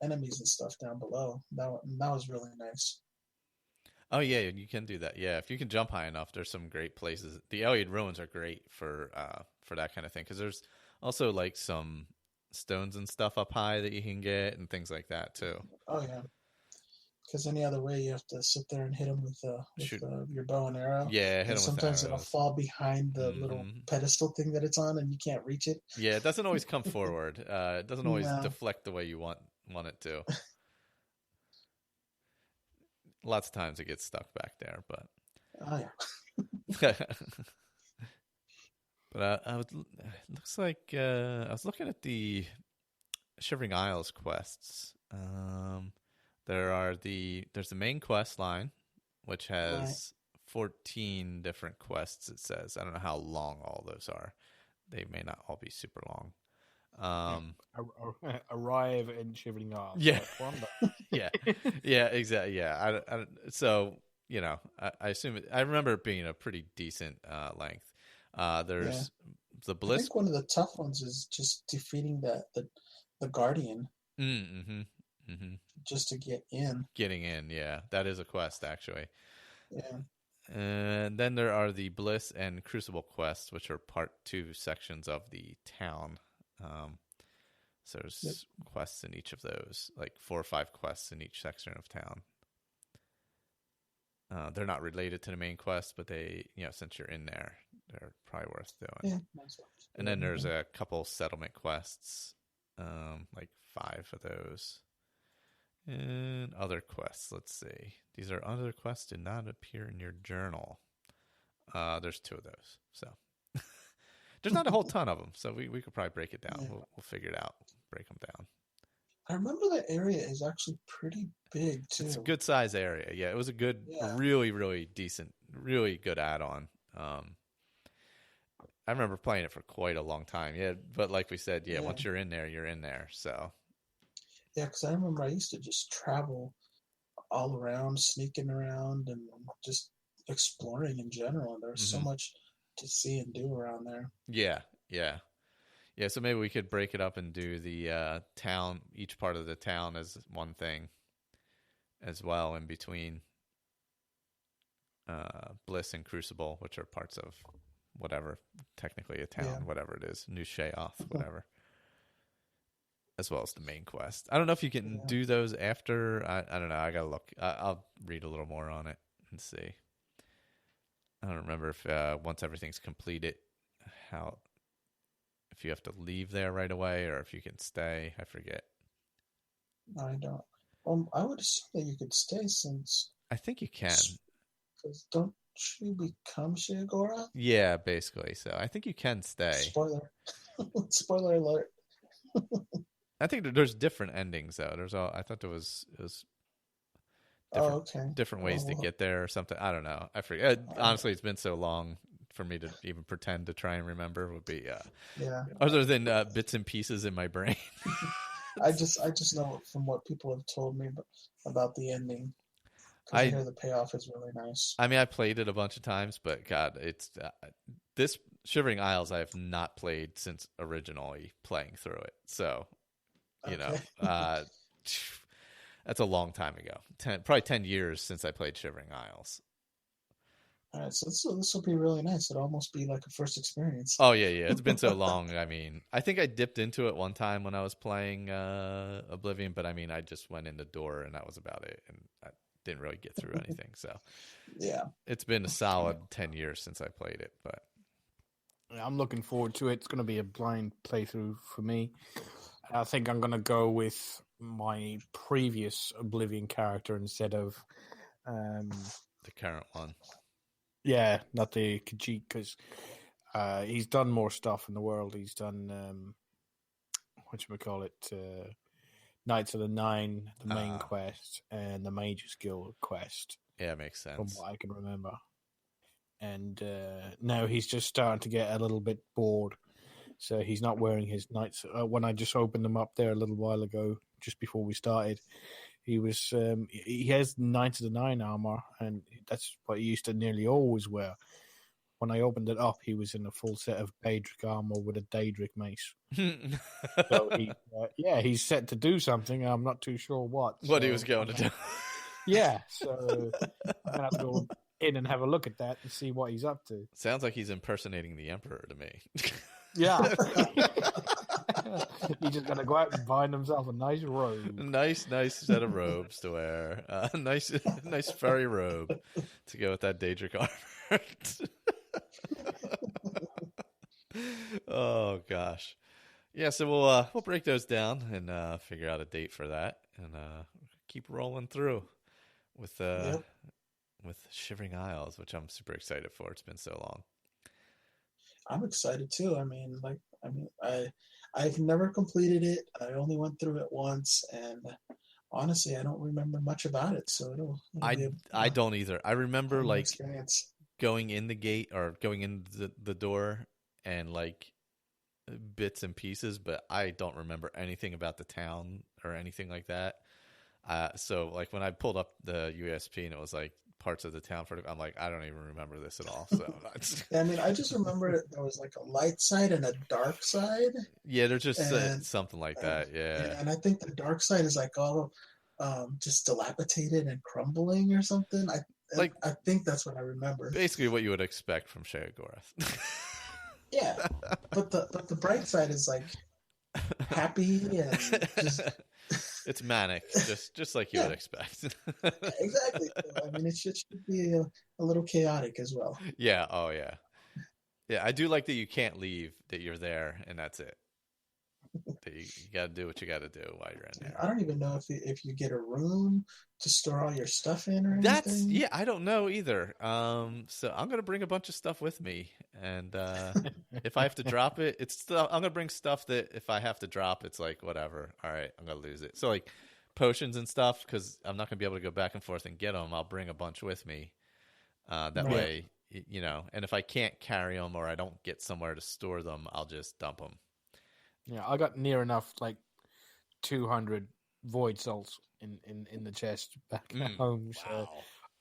enemies and stuff down below. That was really nice. Oh yeah, you can do that. Yeah, if you can jump high enough, there's some great places. The Alien Ruins are great for that kind of thing because there's also like some stones and stuff up high that you can get and things like that too. Oh yeah, because any other way you have to sit there and hit them with your bow and arrow. Yeah, hit them. Sometimes it'll fall behind the little pedestal thing that it's on, and you can't reach it. Yeah, it doesn't always come forward. It doesn't always deflect the way you want it to. Lots of times it gets stuck back there, but But it looks like I was looking at the Shivering Isles quests. There's the main quest line, which has 14 different quests. It says I don't know how long all those are. They may not all be super long. Arrive in Shivering Isles. Yeah, yeah, exactly. Yeah, so I assume I remember it being a pretty decent length. There's the Bliss. I think one of the tough ones is just defeating the Guardian. Just to get in. Getting in, yeah, that is a quest actually. Yeah. And then there are the Bliss and Crucible quests, which are part 2 sections of the town. So there's quests in each of those, like 4 or 5 quests in each section of town. They're not related to the main quest, but they, since you're in there, they're probably worth doing. Yeah. And then there's a couple settlement quests, like 5 of those. And other quests, let's see. These are other quests did not appear in your journal. There's 2 of those, so. There's not a whole ton of them, so we could probably break it down. Yeah. We'll figure it out, break them down. I remember the area is actually pretty big, too. It's a good size area. Yeah, it was a good, really, really decent, really good add-on. I remember playing it for quite a long time. Yeah, but like we said, once you're in there, you're in there, so. Yeah, because I remember I used to just travel all around, sneaking around, and just exploring in general. There was so much to see and do around there. Yeah. So maybe we could break it up and do the town, each part of the town as one thing as well in between Bliss and Crucible, which are parts of whatever, technically a town, whatever it is, New Sheoth, whatever, as well as the main quest. I don't know if you can do those after. I don't know. I got to look. I'll read a little more on it and see. I don't remember if once everything's completed, if you have to leave there right away or if you can stay. I forget. I don't. I would assume that you could stay since. I think you can. Because don't you become Shiogora? Yeah, basically. So I think you can stay. Spoiler. Spoiler alert. I think there's different endings though. I thought there was different ways to get there or something. I don't know. I forget. Honestly, it's been so long for me to even pretend to try and remember. Would be other than bits and pieces in my brain. I just know from what people have told me about the ending, because I hear the payoff is really nice. I mean, I played it a bunch of times, but God, it's this Shivering Isles I have not played since originally playing through it. So, you know, that's a long time ago. Probably 10 years since I played Shivering Isles. All right, so this will be really nice. It'll almost be like a first experience. Oh yeah. It's been so long. I mean, I think I dipped into it one time when I was playing Oblivion, but I mean, I just went in the door and that was about it, and I didn't really get through anything. So yeah, it's been a solid 10 years since I played it, but I'm looking forward to it. It's going to be a blind playthrough for me. I think I'm going to go with my previous Oblivion character instead of the current one. Yeah, not the Khajiit, because he's done more stuff in the world. He's done Knights of the Nine, the main quest, and the Mage's Guild quest. Yeah, makes sense. From what I can remember. And now he's just starting to get a little bit bored. So he's not wearing his knights. When I just opened them up there a little while ago, just before we started, he has Knights of the Nine armor, and that's what he used to nearly always wear. When I opened it up, he was in a full set of Daedric armor with a Daedric mace. So he's set to do something. I'm not too sure what. What he was going to do. Yeah, so I'm gonna have to go in and have a look at that and see what he's up to. Sounds like he's impersonating the Emperor to me. Yeah. He's just gonna go out and find himself a nice robe. Nice set of robes to wear. Nice furry robe to go with that Daedric armor. Oh gosh. Yeah, so we'll break those down and figure out a date for that, and keep rolling through with Shivering Isles, which I'm super excited for. It's been so long. I'm excited too. I've never completed it. I only went through it once, and honestly, I don't remember much about it. So I don't either. I remember like experience. Going in the gate or going in the door and like bits and pieces, but I don't remember anything about the town or anything like that. So like when I pulled up the UESP and it was like parts of the town I'm like, I don't even remember this at all. So I just remember there was like a light side and a dark side. Yeah, there's just something like that. Yeah. And I think the dark side is like all just dilapidated and crumbling or something. I think that's what I remember. Basically what you would expect from Sheogorath. Yeah. But the bright side is like happy and just it's manic, just like you would expect. Exactly. I mean, it should be a little chaotic as well. Yeah. Oh, yeah. Yeah, I do like that you can't leave, that you're there, and that's it. That you got to do what you got to do while you're in there. I don't even know if you get a room to store all your stuff in or anything. I don't know either. So I'm gonna bring a bunch of stuff with me, and if I have to drop it, I'm gonna bring stuff that if I have to drop, it's like whatever. All right, I'm gonna lose it. So like potions and stuff, because I'm not gonna be able to go back and forth and get them. I'll bring a bunch with me. That way, and if I can't carry them or I don't get somewhere to store them, I'll just dump them. Yeah, I got near enough, like 200 void souls in the chest back at home. So wow.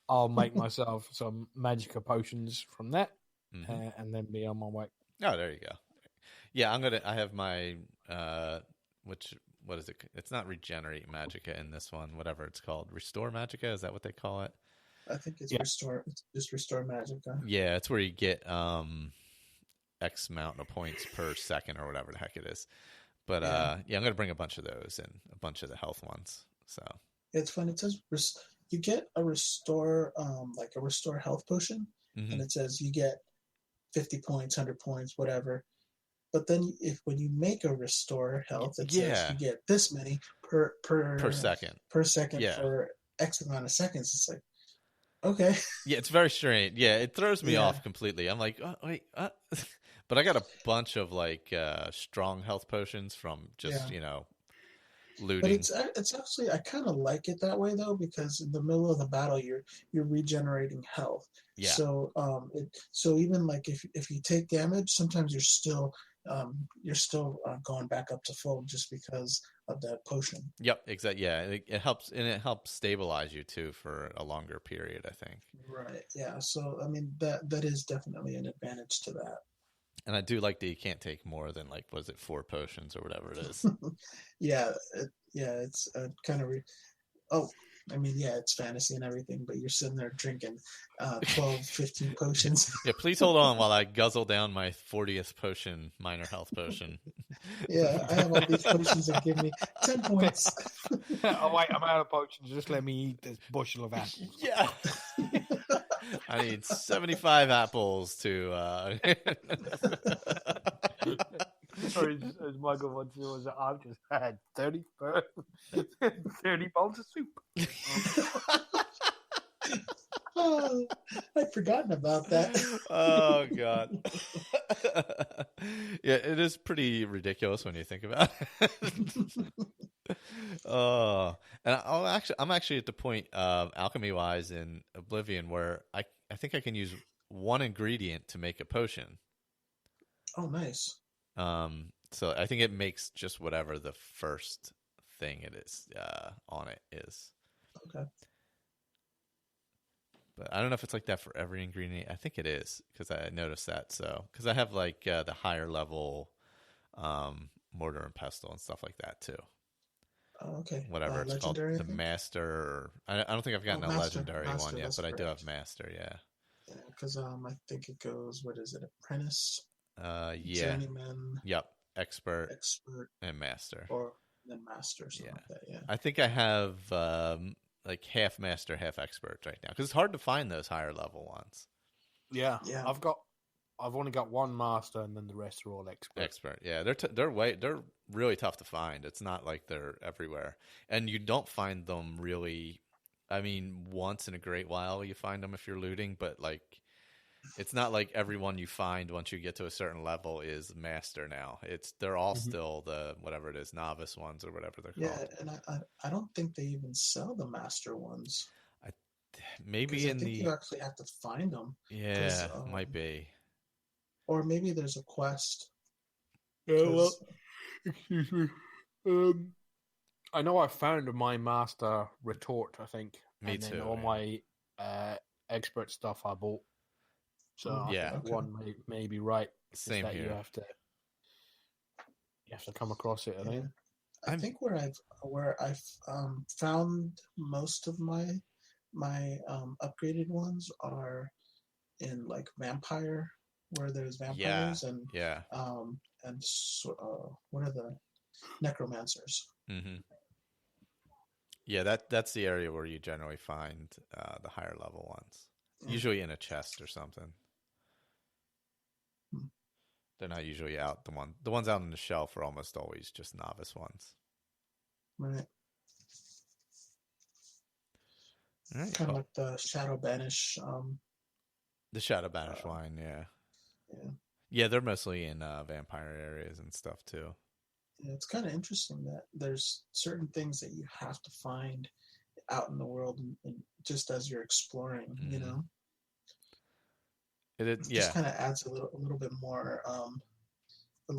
I'll make myself some magica potions from that, and then be on my way. Oh, there you go. Yeah, I have my what is it? It's not regenerate magica in this one. Whatever it's called, restore magica. Is that what they call it? I think it's restore. It's just restore magica. Yeah, it's where you get X amount of points per second or whatever the heck it is. But I'm going to bring a bunch of those and a bunch of the health ones. So it's fun. It says you get a restore, like a restore health potion, and it says you get 50 points, 100 points, whatever. But then when you make a restore health, it says you get this many per second. Per second for X amount of seconds. It's like, okay. Yeah, it's very strange. Yeah, it throws me off completely. I'm like, oh, wait, but I got a bunch of like strong health potions from just looting. But it's actually, I kind of like it that way though, because in the middle of the battle you're regenerating health. Yeah. So so even like if you take damage, sometimes you're still going back up to full just because that potion. Yep, exactly. Yeah, it helps, and it helps stabilize you too for a longer period, I think. Right. Yeah. So I mean that is definitely an advantage to that. And I do like that you can't take more than, like, what is it, 4 potions or whatever it is. Yeah. It's kind of. Oh, I mean, yeah, it's fantasy and everything, but you're sitting there drinking 12, 15 potions. Yeah, please hold on while I guzzle down my 40th potion, minor health potion. Yeah, I have all these potions that give me 10 points. Oh wait, I'm out of potions. Just let me eat this bushel of apples. Yeah. I need 75 apples to Or as Michael once was, I've just had 30 bowls of soup. Oh, I'd forgotten about that. Oh God. Yeah, it is pretty ridiculous when you think about it. Oh, and I'm actually at the point alchemy wise in Oblivion where I think I can use one ingredient to make a potion. Oh, nice. So I think it makes just whatever the first thing it is on it is. Okay. But I don't know if it's like that for every ingredient. I think it is, because I noticed that. So, because I have like the higher level mortar and pestle and stuff like that too. Oh, okay. Whatever it's called, the master. Or, I don't think I've gotten a legendary one yet, but I do have master. Yeah. Yeah, because I think it goes. What is it? Apprentice. Yeah. Journeyman. Yep. Expert, and master. Or then master. Or something like that. Yeah. I think I have like half master, half expert right now, because it's hard to find those higher level ones. Yeah. I've only got one master, and then the rest are all expert. Expert, yeah, they're really tough to find. It's not like they're everywhere, and you don't find them really. I mean, once in a great while you find them if you're looting, but like, it's not like everyone you find once you get to a certain level is master now. They're all still the whatever it is, novice ones or whatever they're called. Yeah, and I don't think they even sell the master ones. Maybe I think you actually have to find them. Yeah, might be. Or maybe there's a quest. Well, excuse me. I know I found my master retort, I think. Me and too. Then all my expert stuff I bought. So yeah, I think one may be right. Same here. You have to come across it. I think. I think where I've found most of my upgraded ones are in like vampire, where there's vampires and what are the necromancers? Mm-hmm. Yeah, that's the area where you generally find the higher level ones. Usually in a chest or something. They're not usually out. The ones out on the shelf are almost always just novice ones. Right. All right. Kind of like the Shadow Banish. The Shadow Banish wine, yeah. Yeah. Yeah, they're mostly in vampire areas and stuff too. Yeah, it's kind of interesting that there's certain things that you have to find out in the world, and just as you're exploring, you know. It just kind of adds a little bit more to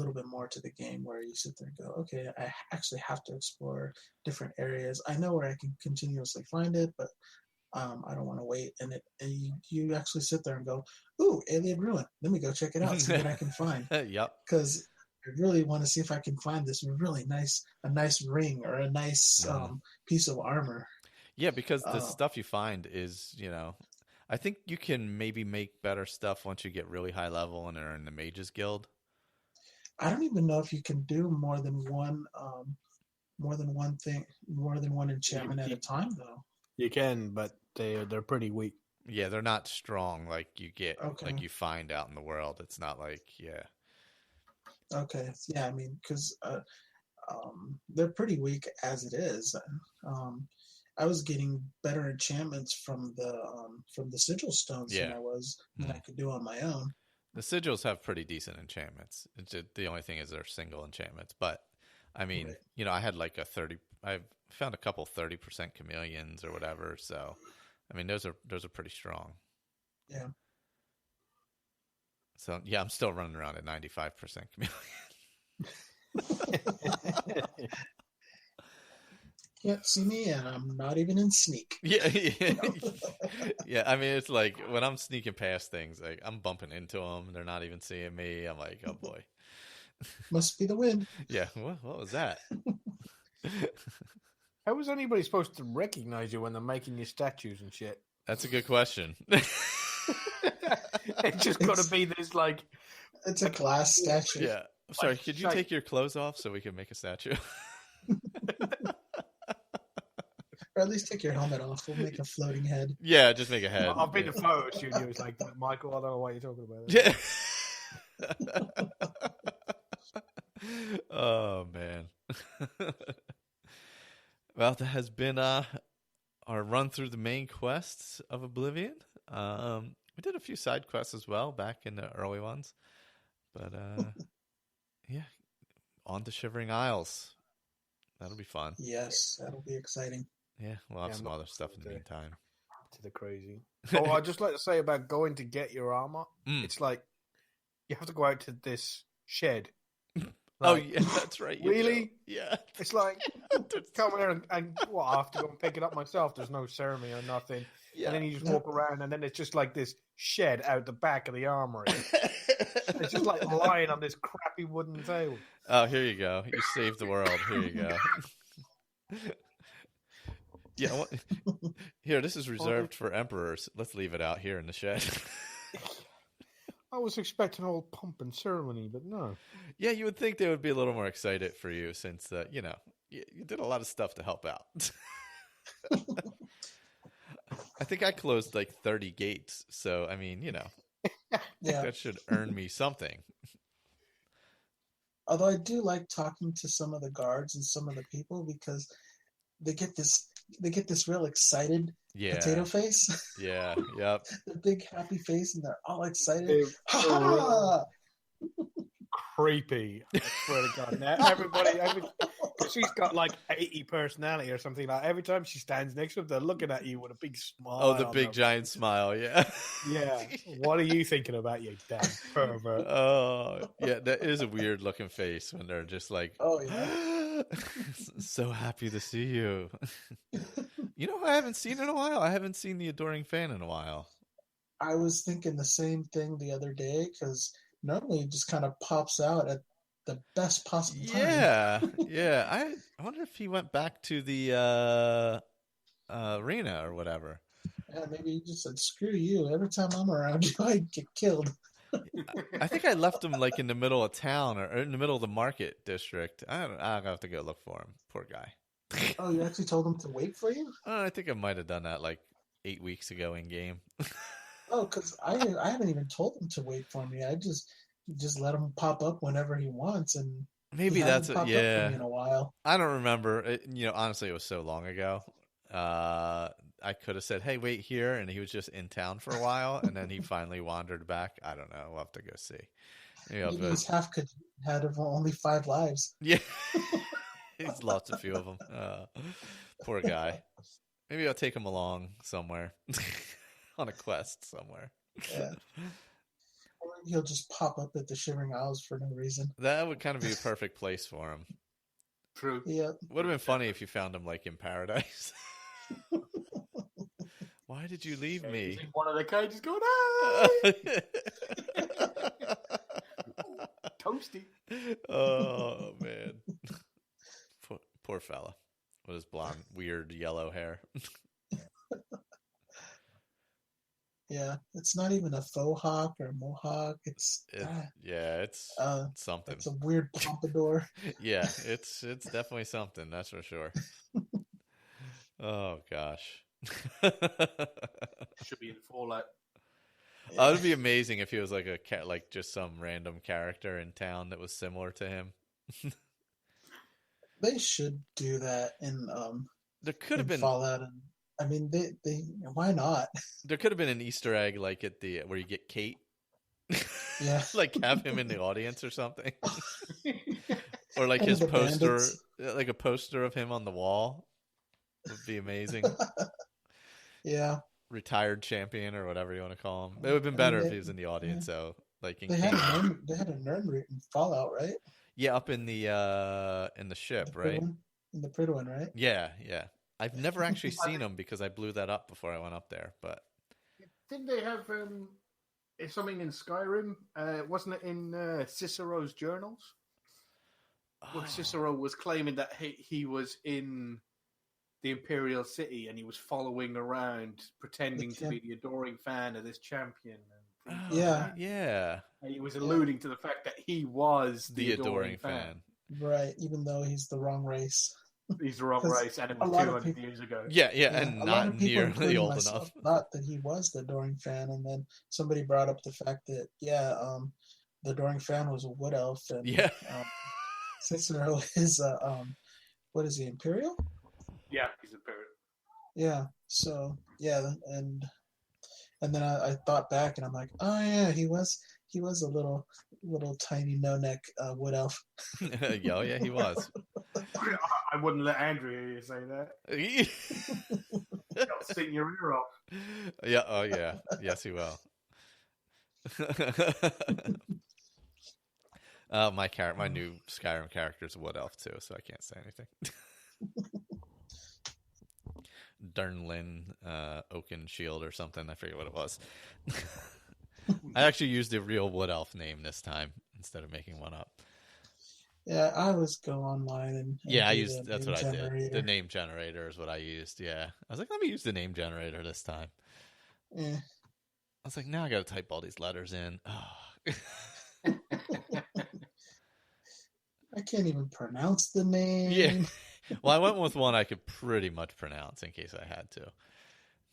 the game, where you sit there and go, okay, I actually have to explore different areas. I know where I can continuously find it, but I don't want to wait. And you actually sit there and go, ooh, Alien Ruin. Let me go check it out, see what I can find. Yep. Because I really want to see if I can find this really nice ring or a nice piece of armor. Yeah, because the stuff you find is, I think you can maybe make better stuff once you get really high level and are in the Mages Guild. I don't even know if you can do more than one enchantment at a time, though. You can, but they're pretty weak. Yeah, they're not strong like you get, like you find out in the world. It's not like, Okay, yeah, I mean, because they're pretty weak as it is. I was getting better enchantments from the sigil stones than I could do on my own. The sigils have pretty decent enchantments. The only thing is they're single enchantments. But I mean, I had like I found a couple 30% chameleons or whatever. So, I mean, those are pretty strong. Yeah. So yeah, I'm still running around at 95% chameleon. can't see me, and I'm not even in sneak. Yeah, yeah. I mean, it's like when I'm sneaking past things, like I'm bumping into them. They're not even seeing me. I'm like, oh boy. Must be the wind. Yeah. What was that? How was anybody supposed to recognize you when they're making your statues and shit? That's a good question. It's just got to be this like. It's a glass statue. Yeah. I'm sorry. Could you take your clothes off so we can make a statue? Or at least take your helmet off. We'll make a floating head. Yeah, just make a head. I've been to photo studios like that, Michael. I don't know what you're talking about. Yeah. Oh man. Well, that has been our run through the main quests of Oblivion. We did a few side quests as well back in the early ones, but yeah, on to Shivering Isles. That'll be fun. Yes, that'll be exciting. Yeah, we'll have some other stuff in the meantime. To the crazy. Oh, I'd just like to say about going to get your armor. It's like you have to go out to this shed. Oh, yeah, that's right. Really? Do. Yeah. It's like, come here and what, I have to go and pick it up myself. There's no ceremony or nothing. Yeah. And then you just walk around, and then it's just like this shed out the back of the armory. It's just like lying on this crappy wooden table. Oh, here you go. You saved the world. Here you go. Yeah. Here, this is reserved for emperors. Let's leave it out here in the shed. I was expecting all pomp and ceremony, but no. Yeah, you would think they would be a little more excited for you since, you did a lot of stuff to help out. I think I closed like 30 gates. So, I mean, that should earn me something. Although I do like talking to some of the guards and some of the people because they get this real excited potato face. Yeah, yep. The big happy face, and they're all excited. Ha! Creepy. I swear to God. Now everybody, she's got like 80 personality or something. Like every time she stands next to them, they're looking at you with a big smile. Oh, the big giant smile. Yeah. Yeah. What are you thinking about, you damn pervert? Oh, yeah. That is a weird looking face when they're just like, oh yeah, so happy to see you. You know who I haven't seen in a while? I haven't seen the Adoring Fan in a while. I was thinking the same thing the other day because normally it just kind of pops out at the best possible time. Yeah. I wonder if he went back to the arena or whatever. Yeah, maybe he just said, screw you. Every time I'm around you, I get killed. I think I left him like in the middle of town or in the middle of the market district. I'll have to go look for him. Poor guy. Oh, you actually told him to wait for you? I think I might have done that like 8 weeks ago in game. Oh, because I haven't even told him to wait for me. I just let him pop up whenever he wants, and maybe that's it. Yeah, in a while. I don't remember. Honestly, it was so long ago. I could have said, "Hey, wait here," and he was just in town for a while, and then he finally wandered back. I don't know. We'll have to go see. Maybe he's half had only 5 lives. Yeah, he's lost a few of them. Poor guy. Maybe I'll take him along somewhere on a quest somewhere. Yeah. Or he'll just pop up at the Shivering Isles for no reason. That would kind of be a perfect place for him. True. Yeah. Would have been funny if you found him like in paradise. Why did you leave me? One of the cages going, toasty. Oh man, poor fella with his blonde, weird yellow hair. Yeah, it's not even a faux hawk or a mohawk. It's something. It's a weird pompadour. Yeah, it's definitely something. That's for sure. Oh gosh. Should be in Fallout. Oh, it would be amazing if he was like a cat, like just some random character in town that was similar to him. They should do that in there could have been Fallout. I mean, they why not? There could have been an Easter egg like at the where you get Kate. Yeah, like have him in the audience or something, or like his poster, bandits. Like a poster of him on the wall would be amazing. Yeah, retired champion or whatever you want to call him. It would have been better if he was in the audience. Yeah. So like they had a nerd route in Fallout, right? Yeah, up in the ship, right? in the Prydwen, right? Yeah. I've never actually seen them because I blew that up before I went up there. But didn't they have something in Skyrim? Wasn't it in Cicero's journals? Where Cicero was claiming that he was in the Imperial city and he was following around pretending to be the adoring fan of this champion. And yeah. And he was alluding to the fact that he was the adoring fan. Right, even though he's the wrong race. He's the wrong race, and it was 200 years ago. Yeah, and not nearly old enough. Thought that he was the adoring fan, and then somebody brought up the fact that the adoring fan was a wood elf, and Cicero is what is he, Imperial? Yeah, he's Imperial. Yeah, so and then I thought back, and I'm like, oh yeah, he was a little tiny no-neck wood elf. Yeah, he was. I wouldn't let Andrew hear you say that. You'll sing your ear off. Yeah, oh yeah. Yes, he will. My new Skyrim character is a wood elf too, so I can't say anything. Dernlin, Oaken Shield or something. I forget what it was. I actually used a real wood elf name this time instead of making one up. Yeah, I always go online and I used that's what generator. I did. The name generator is what I used. Yeah, I was like, let me use the name generator this time. Yeah. I was like, now I got to type all these letters in. Oh. I can't even pronounce the name. Yeah. Well, I went with one I could pretty much pronounce in case I had to.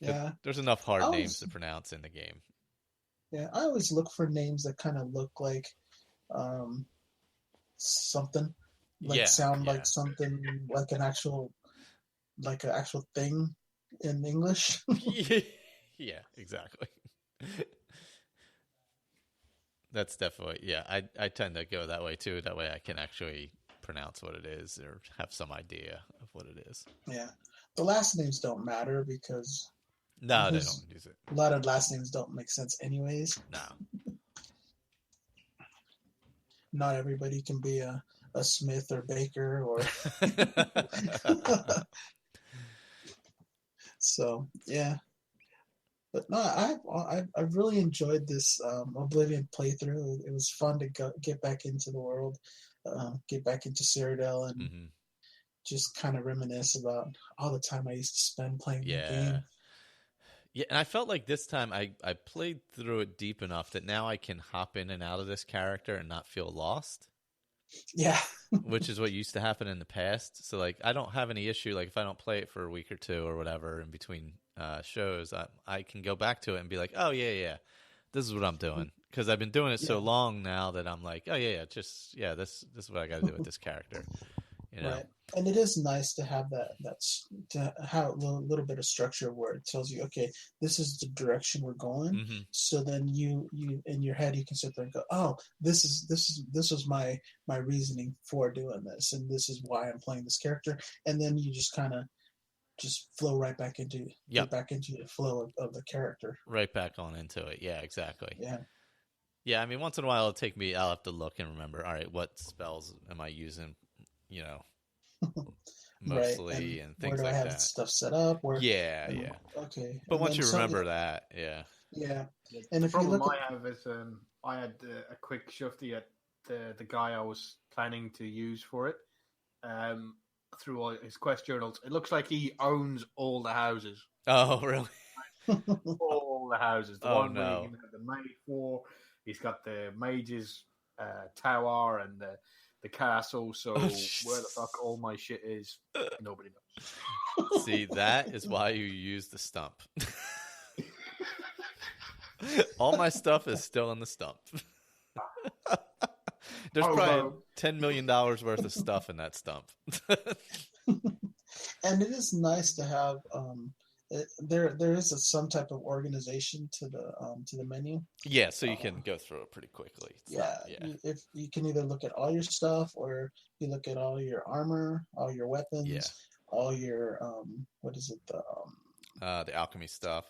Yeah. There's enough hard names to pronounce in the game. Yeah, I always look for names that kind of look like something, sound like something, like an actual thing in English. Yeah, exactly. That's definitely, I tend to go that way too. That way I can actually pronounce what it is or have some idea of what it is. Yeah. The last names don't matter because no, they don't use it. A lot of last names don't make sense anyways. No. Not everybody can be a Smith or Baker or so yeah. But no, I really enjoyed this Oblivion playthrough. It was fun to get back into the world, get back into Cyrodiil, and just kind of reminisce about all the time I used to spend playing the game. Yeah, and I felt like this time I played through it deep enough that now I can hop in and out of this character and not feel lost. Yeah. Which is what used to happen in the past. So, like, I don't have any issue. Like, if I don't play it for a week or two or whatever in between shows, I can go back to it and be like, oh, yeah, this is what I'm doing. Because I've been doing it so long now that I'm like, oh, this is what I got to do with this character. You know? Right. And it is nice to have to have a little bit of structure where it tells you, okay, this is the direction we're going. Mm-hmm. So then you in your head you can sit there and go, oh, this was my reasoning for doing this, and this is why I'm playing this character, and then you just kind of flow right back into get back into the flow of the character. Right back on into it. Yeah, exactly. Yeah. Yeah, I mean, once in a while I'll have to look and remember, all right, what spells am I using, you know, mostly, and things like that. Where do I have stuff set up? Yeah. Okay. But once you remember that, Yeah. And the problem I have is I had a quick shufty at the guy I was planning to use for it through all his quest journals. It looks like he owns all the houses. Oh, really? All the houses. The one where you can have the maid for. He's got the mage's tower and the castle, so where the fuck all my shit is, nobody knows. See, that is why you use the stump. All my stuff is still in the stump. There's probably $10 million worth of stuff in that stump. And it is nice to have there is some type of organization to the menu. Yeah, so you can go through it pretty quickly. If you can either look at all your stuff, or you look at all your armor, all your weapons, all your the alchemy stuff,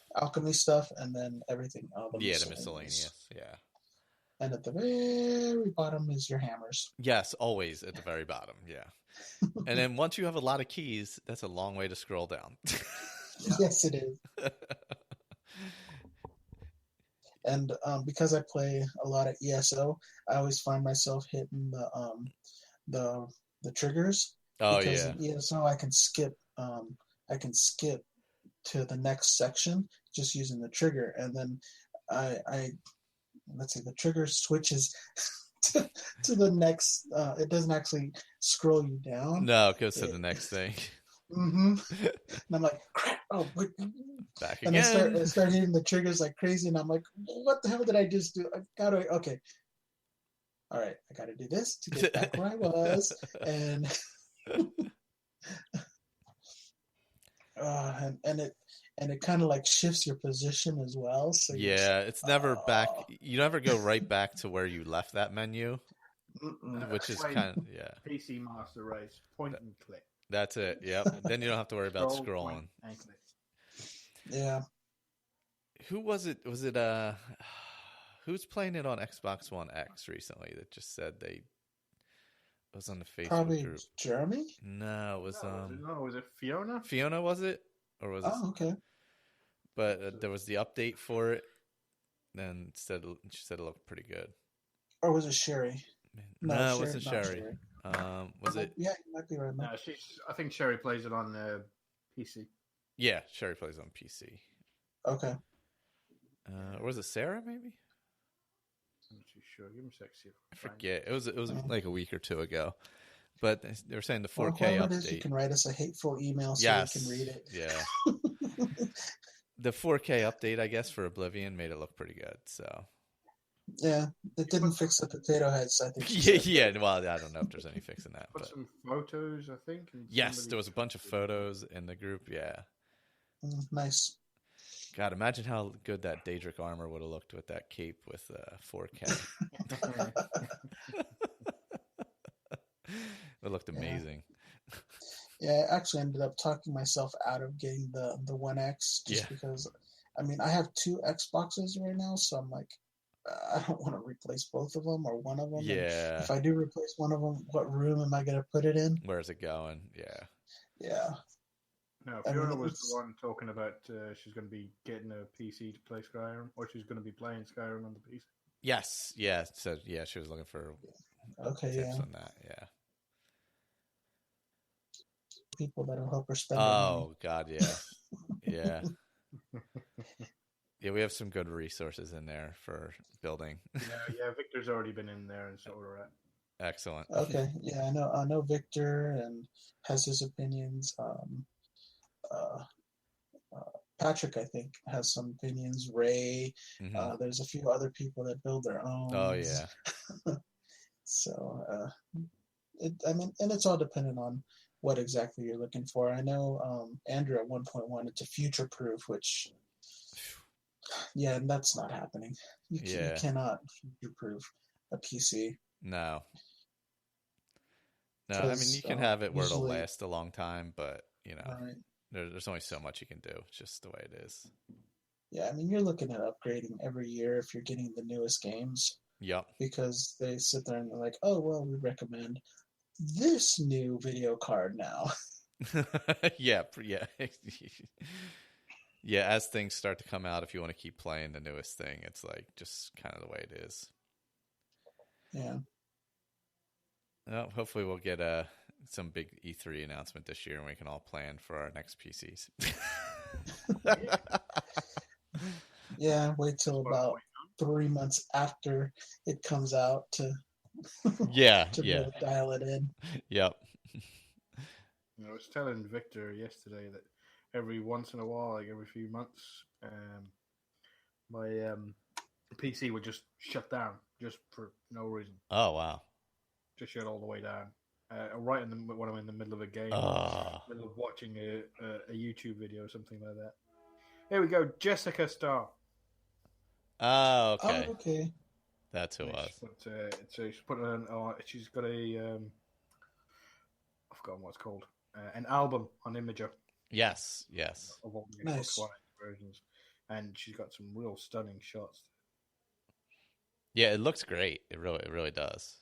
and then everything. The miscellaneous. And at the very bottom is your hammers. Yes, always at the very bottom. Yeah. And then once you have a lot of keys, that's a long way to scroll down. Yes, it is. And because I play a lot of ESO, I always find myself hitting the triggers. Oh, because yeah. in ESO I can skip to the next section just using the trigger, and then I let's see, the trigger switches to the next. It doesn't actually scroll you down. No, it goes to the next thing. Mm-hmm. And I'm like, crap! Oh, wait. Back And again. I start hitting the triggers like crazy, and I'm like, what the hell did I just do? I gotta okay. All right, I gotta do this to get back where I was, and and it kind of like shifts your position as well. So yeah, it's never back. You never go right back to where you left that menu, which is kind of PC Master Race, point and click. That's it. Yep. Then you don't have to worry about scrolling. Yeah. Who was it? Was it who's playing it on Xbox One X recently that just said they was on the Facebook Probably group? Jeremy? No, it was was it Fiona? Fiona, was it? Or was it? Oh, okay. But there was the update for it. Then she said it looked pretty good. Or was it Sherry? No, it wasn't Sherry. Was it? Yeah, you might be right. No, I think Sherry plays it on PC. Yeah, Sherry plays on PC. Okay. Or was it Sarah? Maybe. I'm not too sure. Give me a sec. I forget. It was like a week or two ago. But they were saying the 4K whoever update. it is, you can write us a hateful email so yes. we can read it. Yeah. The 4K update, I guess, for Oblivion made it look pretty good. So. Yeah, it didn't fix the potato heads. I think. Yeah. Well, I don't know if there's any fixing that. Put some photos, I think. Yes, there was a bunch of photos in the group. Yeah. Nice. God, imagine how good that Daedric armor would have looked with that cape with 4K. It looked amazing. Yeah, I actually ended up talking myself out of getting the One X just because, I mean, I have two Xboxes right now, so I'm like, I don't want to replace both of them or one of them. Yeah. And if I do replace one of them, what room am I going to put it in? Where's it going? Yeah. Yeah. No, Fiona was the one talking about she's going to be getting a PC to play Skyrim, or she's going to be playing Skyrim on the PC. Yes. Yeah. So yeah, she was looking for tips on that. Yeah. People that'll help her spend. Oh God, yeah, yeah, yeah. We have some good resources in there for building. Yeah. Victor's already been in there, and so we're at. Excellent. Okay, yeah, I know Victor and has his opinions. Patrick, I think, has some opinions. Ray, there's a few other people that build their own. Oh yeah. So, I mean, and it's all dependent on what exactly you're looking for. I know Andrew at one point wanted to future-proof, which, yeah, and that's not happening. You cannot future-proof a PC. No. I mean, you can have it where it'll last a long time, but, you know, there's only so much you can do. It's just the way it is. Yeah, I mean, you're looking at upgrading every year if you're getting the newest games. Yep. Because they sit there and they're like, oh, well, we recommend this new video card now. Yeah. Yeah, as things start to come out, if you want to keep playing the newest thing, it's like just kind of the way it is. Yeah. Well, hopefully we'll get some big E3 announcement this year and we can all plan for our next PCs. Yeah, wait till about 3 months after it comes out to really dial it in. Yep. I was telling Victor yesterday that every once in a while, like every few months, my PC would just shut down just for no reason. Oh wow! Just shut all the way down. Right when I'm in the middle of a game, middle of watching a YouTube video or something like that. Here we go, Jessica Star. Oh, okay. Oh, okay. That's who it was. She's put on. She's got I've forgotten what it's called. An album on Imager. Yes. Of all the nice Xbox One versions, and she's got some real stunning shots. Yeah, it looks great. It really does.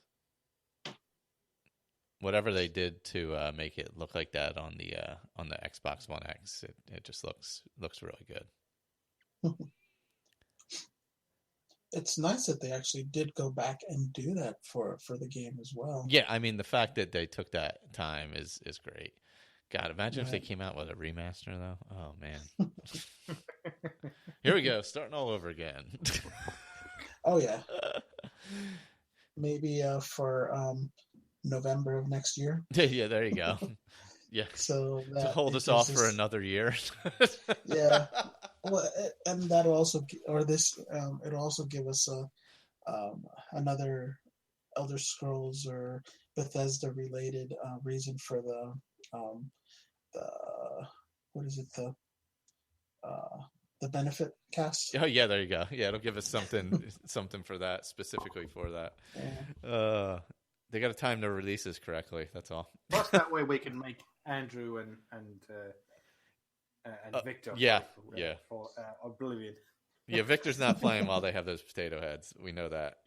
Whatever they did to make it look like that on the Xbox One X, it just looks really good. It's nice that they actually did go back and do that for the game as well. Yeah, I mean the fact that they took that time is great. God, imagine if they Right. came out with a remaster though. Oh man. Here we go, starting all over again. Oh yeah, maybe for November of next year. Yeah, there you go. Yeah, So to that hold it us off gives for us- another year. Yeah. Well, and that'll also it'll also give us another Elder Scrolls or Bethesda related reason for the what is it the benefit cast. Oh yeah, there you go. Yeah, it'll give us something for that, specifically for that. Yeah. They got to time the releases correctly. That's all. Plus, that way we can make Andrew and Victor. Yeah, for Oblivion. Yeah, Victor's not playing while they have those potato heads. We know that.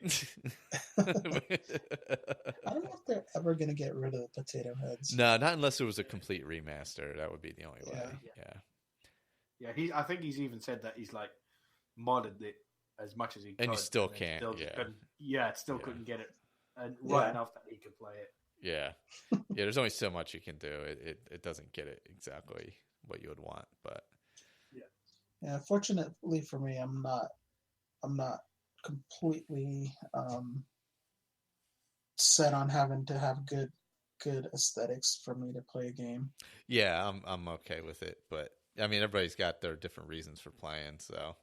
I don't know if they're ever going to get rid of the potato heads. No, not unless it was a complete remaster. That would be the only way. Yeah. I think he's even said that he's like modded it as much as he could. And you still can't. Couldn't get it enough that he could play it. Yeah. Yeah, there's only so much you can do. It doesn't get it exactly what you would want, but Yeah, fortunately for me, I'm not completely set on having to have good aesthetics for me to play a game. yeah, I'm okay with it. But I mean, everybody's got their different reasons for playing, so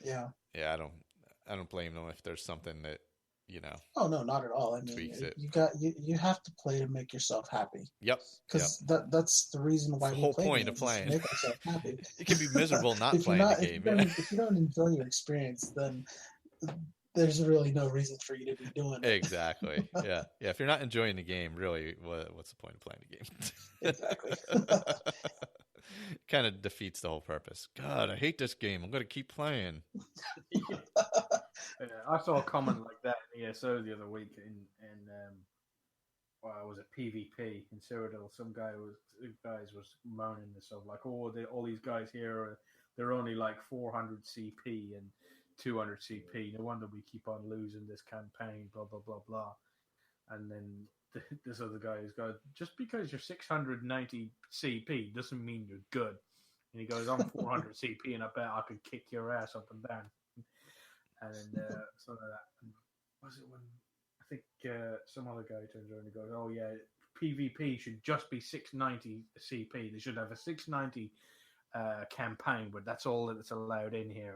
Yeah. yeah, I don't blame them if there's something that Oh no, not at all. I mean, tweaks it. you have to play to make yourself happy. Yep. Because that's the reason why It's the we whole play point games, of is to playing. make ourselves happy. It can be miserable not playing the game. If you don't enjoy your experience, then there's really no reason for you to be doing it. Exactly. Yeah. Yeah. If you're not enjoying the game, really, what's the point of playing the game? Exactly. Kind of defeats the whole purpose. God, I hate this game. I'm going to keep playing. I saw a comment like that in ESO the other week in was it PvP in Cyrodiil? Some guys was moaning and stuff like, all these guys here they're only like 400 CP and 200 CP. No wonder we keep on losing this campaign. Blah blah blah blah. And then this other guy goes, just because you're 690 CP doesn't mean you're good. And he goes, I'm 400 CP and I bet I could kick your ass up and down. And something like that. And was it when I think some other guy turns around and goes, oh yeah, PvP should just be 690 CP. They should have a 690 campaign, but that's all that's allowed in here.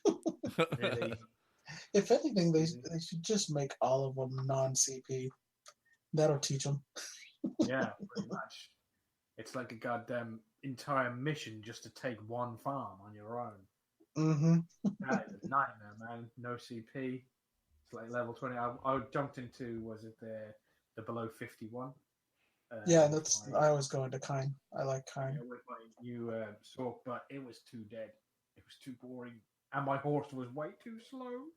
It's like, really? If anything, they should just make all of them non-CP. That'll teach them. Yeah, pretty much. It's like a goddamn entire mission just to take one farm on your own. Mm-hmm. That is a nightmare, man. No CP. It's like level 20. I jumped into, was it the below 51? Yeah, I always go into Kine. I like Kine. With my new sword, but it was too dead. It was too boring. And my horse was way too slow.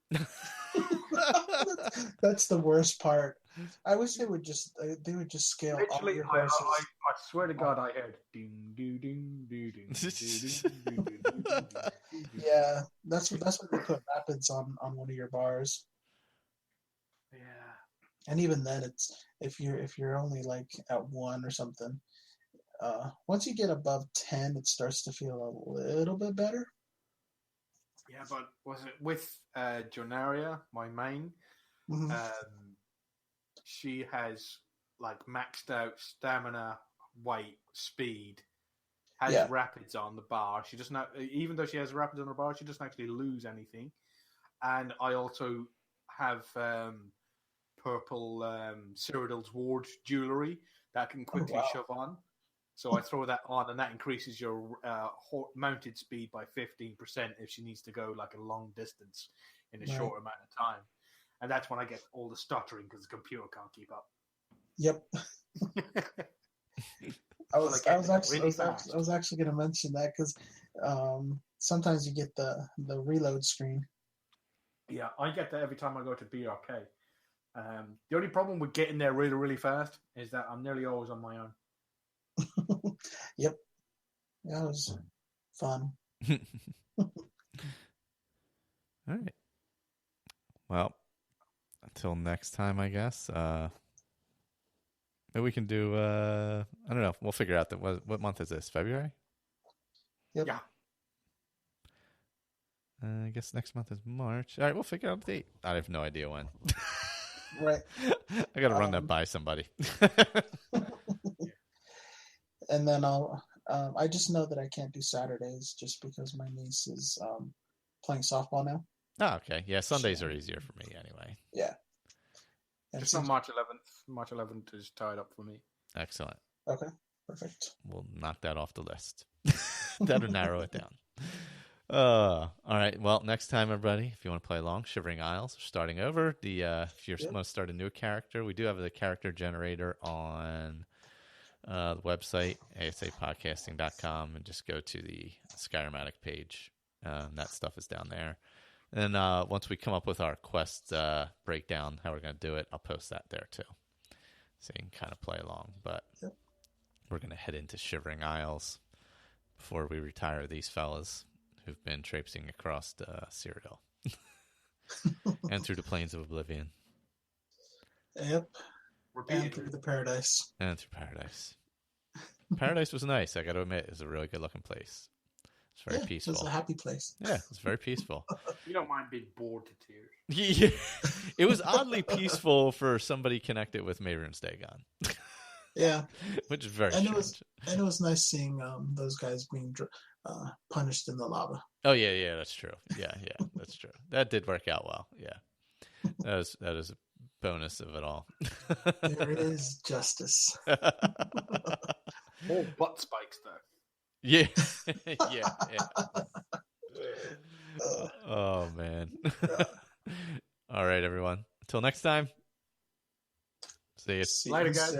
That's the worst part. I wish they would just scale all your horses. I swear to God, I heard ding ding ding ding ding ding. Yeah, that's what they put rapids on one of your bars. Yeah, and even then, it's if you're only like at 1 or something. Once you get above 10, it starts to feel a little bit better. Yeah, but was it with Jonaria, my main? Mm-hmm. She has like maxed out stamina, weight, speed, has rapids on the bar. She doesn't even though she has rapids on her bar, she doesn't actually lose anything. And I also have purple Cyrodiil's Ward jewelry that can quickly shove on. So I throw that on, and that increases your mounted speed by 15% if she needs to go like a long distance in a short amount of time. And that's when I get all the stuttering because the computer can't keep up. Yep. I was actually going to mention that because sometimes you get the reload screen. Yeah, I get that every time I go to BRK. The only problem with getting there really, really fast is that I'm nearly always on my own. Yep. That was fun. All right. Well, until next time, I guess. Maybe we can do. I don't know. We'll figure out that. What month is this? February. Yep. Yeah. I guess next month is March. All right, we'll figure out the date. I have no idea when. Right. I got to run that by somebody. And then I just know that I can't do Saturdays just because my niece is playing softball now. Oh, okay. Yeah, Sundays are easier for me anyway. Yeah. And Just on March 11th. March 11th is tied up for me. Excellent. Okay, perfect. We'll knock that off the list. That'll narrow it down. All right. Well, next time, everybody, if you want to play along, Shivering Isles, starting over. If you want to start a new character, we do have the character generator on the website, asapodcasting.com, and just go to the Skyrim Addict page. That stuff is down there. And once we come up with our quest breakdown, how we're going to do it, I'll post that there too. So you can kind of play along. But we're going to head into Shivering Isles before we retire these fellas who've been traipsing across Cyrodiil and through the plains of Oblivion. Yep. And through the paradise. And through paradise. Paradise was nice, I got to admit. It was a really good-looking place. It's very peaceful. It was a happy place. Yeah, it's very peaceful. You don't mind being bored to tears. Yeah. It was oddly peaceful for somebody connected with Mayrun's Dagon. Yeah. Which is very strange. It was nice seeing those guys being punished in the lava. Oh, yeah, that's true. Yeah, that's true. That did work out well. Yeah. That is a bonus of it all. There is justice. More butt spikes, though. Yeah. Yeah. Oh, man. All right, everyone. Until next time. See you. Later, guys.